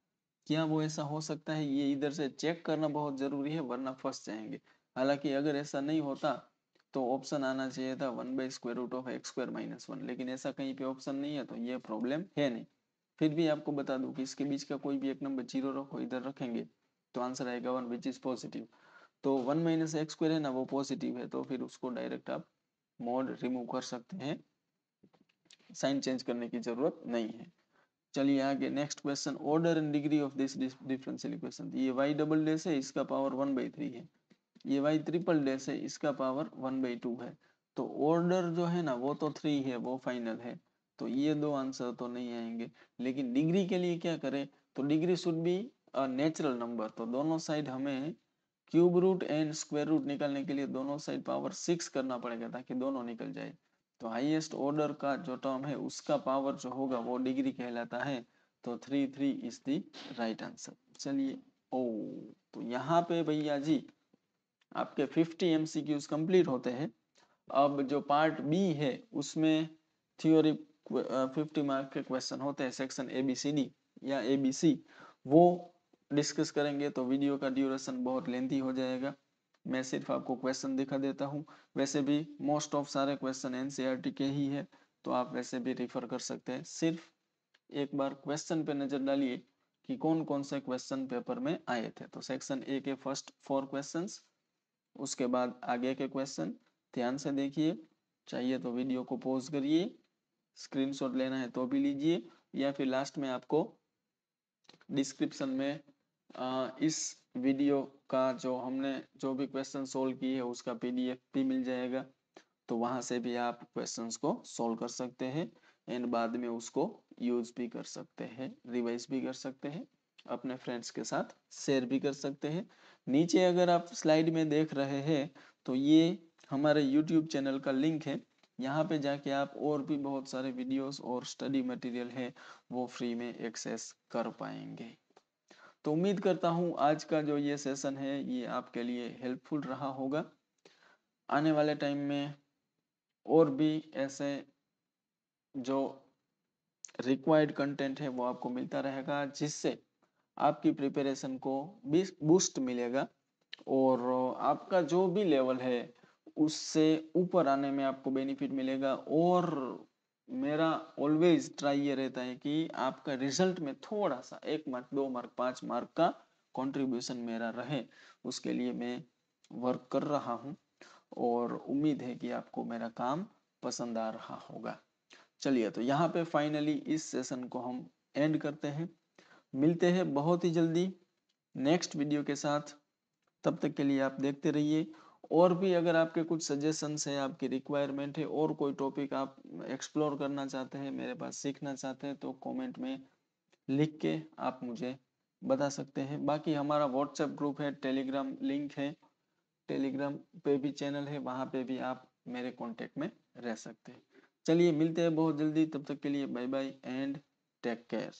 क्या वो ऐसा हो सकता है? ये इधर से चेक करना बहुत जरूरी है वरना फंस जाएंगे। हालांकि अगर ऐसा नहीं होता तो ऑप्शन आना चाहिए था 1/√x² - 1, लेकिन ऐसा कहीं पे ऑप्शन नहीं है तो ये प्रॉब्लम है नहीं। फिर भी आपको बता दूं कि इसके बीच का कोई भी एक नंबर जीरो रखो, इधर रखेंगे तो आंसर आएगा 1 विच इज पॉजिटिव। तो 1 माइनस एक्स स्क्वायर है ना वो पॉजिटिव है, तो फिर उसको डायरेक्ट आप मोड रिमूव कर सकते हैं, साइन चेंज करने की जरूरत नहीं है। चलिए आगे next question, order and degree of this differential equation. ये y डबल डैश है, इसका पावर 1/3 है, ये y ट्रिपल डैश है, इसका पावर 1/2 है। तो ऑर्डर जो है ना वो तो 3 है, वो फाइनल है, तो ये दो आंसर तो नहीं आएंगे। लेकिन डिग्री के लिए क्या करें, तो degree should be a natural number, तो दोनों साइड हमें cube root and square root निकालने के लिए दोनों साइड पावर 6 करना पड़ेगा ताकि दोनों निकल जाए। तो हाईएस्ट ऑर्डर का जो टर्म है उसका पावर जो होगा वो डिग्री कहलाता है, तो 3 इज द राइट आंसर। चलिए ओ, तो यहाँ पे भैया जी आपके 50 MCQs कंप्लीट होते हैं। अब जो पार्ट बी है उसमें थ्योरी 50 मार्क के क्वेश्चन होते हैं, सेक्शन ABCD या ABC, वो डिस्कस करेंगे तो वीडियो का ड्यूरेशन बहुत लेंथी हो जाएगा। मैं सिर्फ आपको क्वेश्चन दिखा देता हूँ, वैसे भी मोस्ट ऑफ सारे क्वेश्चन NCERT के ही है, तो आप वैसे भी रिफर कर सकते हैं। सिर्फ एक बार क्वेश्चन पे नजर डालिए कि कौन कौन से क्वेश्चन पेपर में आए थे। तो सेक्शन A के फर्स्ट 4 क्वेश्चंस, उसके बाद आगे के क्वेश्चन ध्यान से देखिए, चाहिए तो वीडियो को पॉज करिए, स्क्रीनशॉट लेना है तो भी लीजिए, या फिर लास्ट में आपको डिस्क्रिप्शन में इस वीडियो का जो हमने जो भी क्वेश्चन सोल्व किए है उसका PDF भी मिल जाएगा, तो वहां से भी आप क्वेश्चंस को सोल्व कर सकते हैं एंड बाद में उसको यूज भी कर सकते हैं, रिवाइज भी कर सकते हैं, अपने फ्रेंड्स के साथ शेयर भी कर सकते हैं। नीचे अगर आप स्लाइड में देख रहे हैं तो ये हमारे YouTube चैनल का लिंक है, यहाँ पे जाके आप और भी बहुत सारे वीडियोस और स्टडी मटेरियल है वो फ्री में एक्सेस कर पाएंगे। तो उम्मीद करता हूँ आज का जो ये सेशन है ये आपके लिए हेल्पफुल रहा होगा। आने वाले टाइम में और भी ऐसे जो रिक्वायर्ड कंटेंट है वो आपको मिलता रहेगा, जिससे आपकी प्रिपरेशन को भी बूस्ट मिलेगा और आपका जो भी लेवल है उससे ऊपर आने में आपको बेनिफिट मिलेगा। और मेरा ऑलवेज ट्राई ये रहता है कि आपका रिजल्ट में थोड़ा सा 1 मार्क 2 मार्क 5 मार्क का कंट्रीब्यूशन मेरा रहे, उसके लिए मैं वर्क कर रहा हूँ और उम्मीद है कि आपको मेरा काम पसंद आ रहा होगा। चलिए तो यहाँ पे फाइनली इस सेशन को हम एंड करते हैं, मिलते हैं बहुत ही जल्दी नेक्स्ट वीडियो के साथ। तब तक के लिए आप देखते रहिए, और भी अगर आपके कुछ सजेशंस है, आपकी रिक्वायरमेंट है और कोई टॉपिक आप एक्सप्लोर करना चाहते हैं, मेरे पास सीखना चाहते हैं, तो कमेंट में लिख के आप मुझे बता सकते हैं। बाकी हमारा व्हाट्सएप ग्रुप है, टेलीग्राम लिंक है, टेलीग्राम पे भी चैनल है, वहाँ पे भी आप मेरे कांटेक्ट में रह सकते हैं। चलिए मिलते हैं बहुत जल्दी, तब तक के लिए bye bye and take care.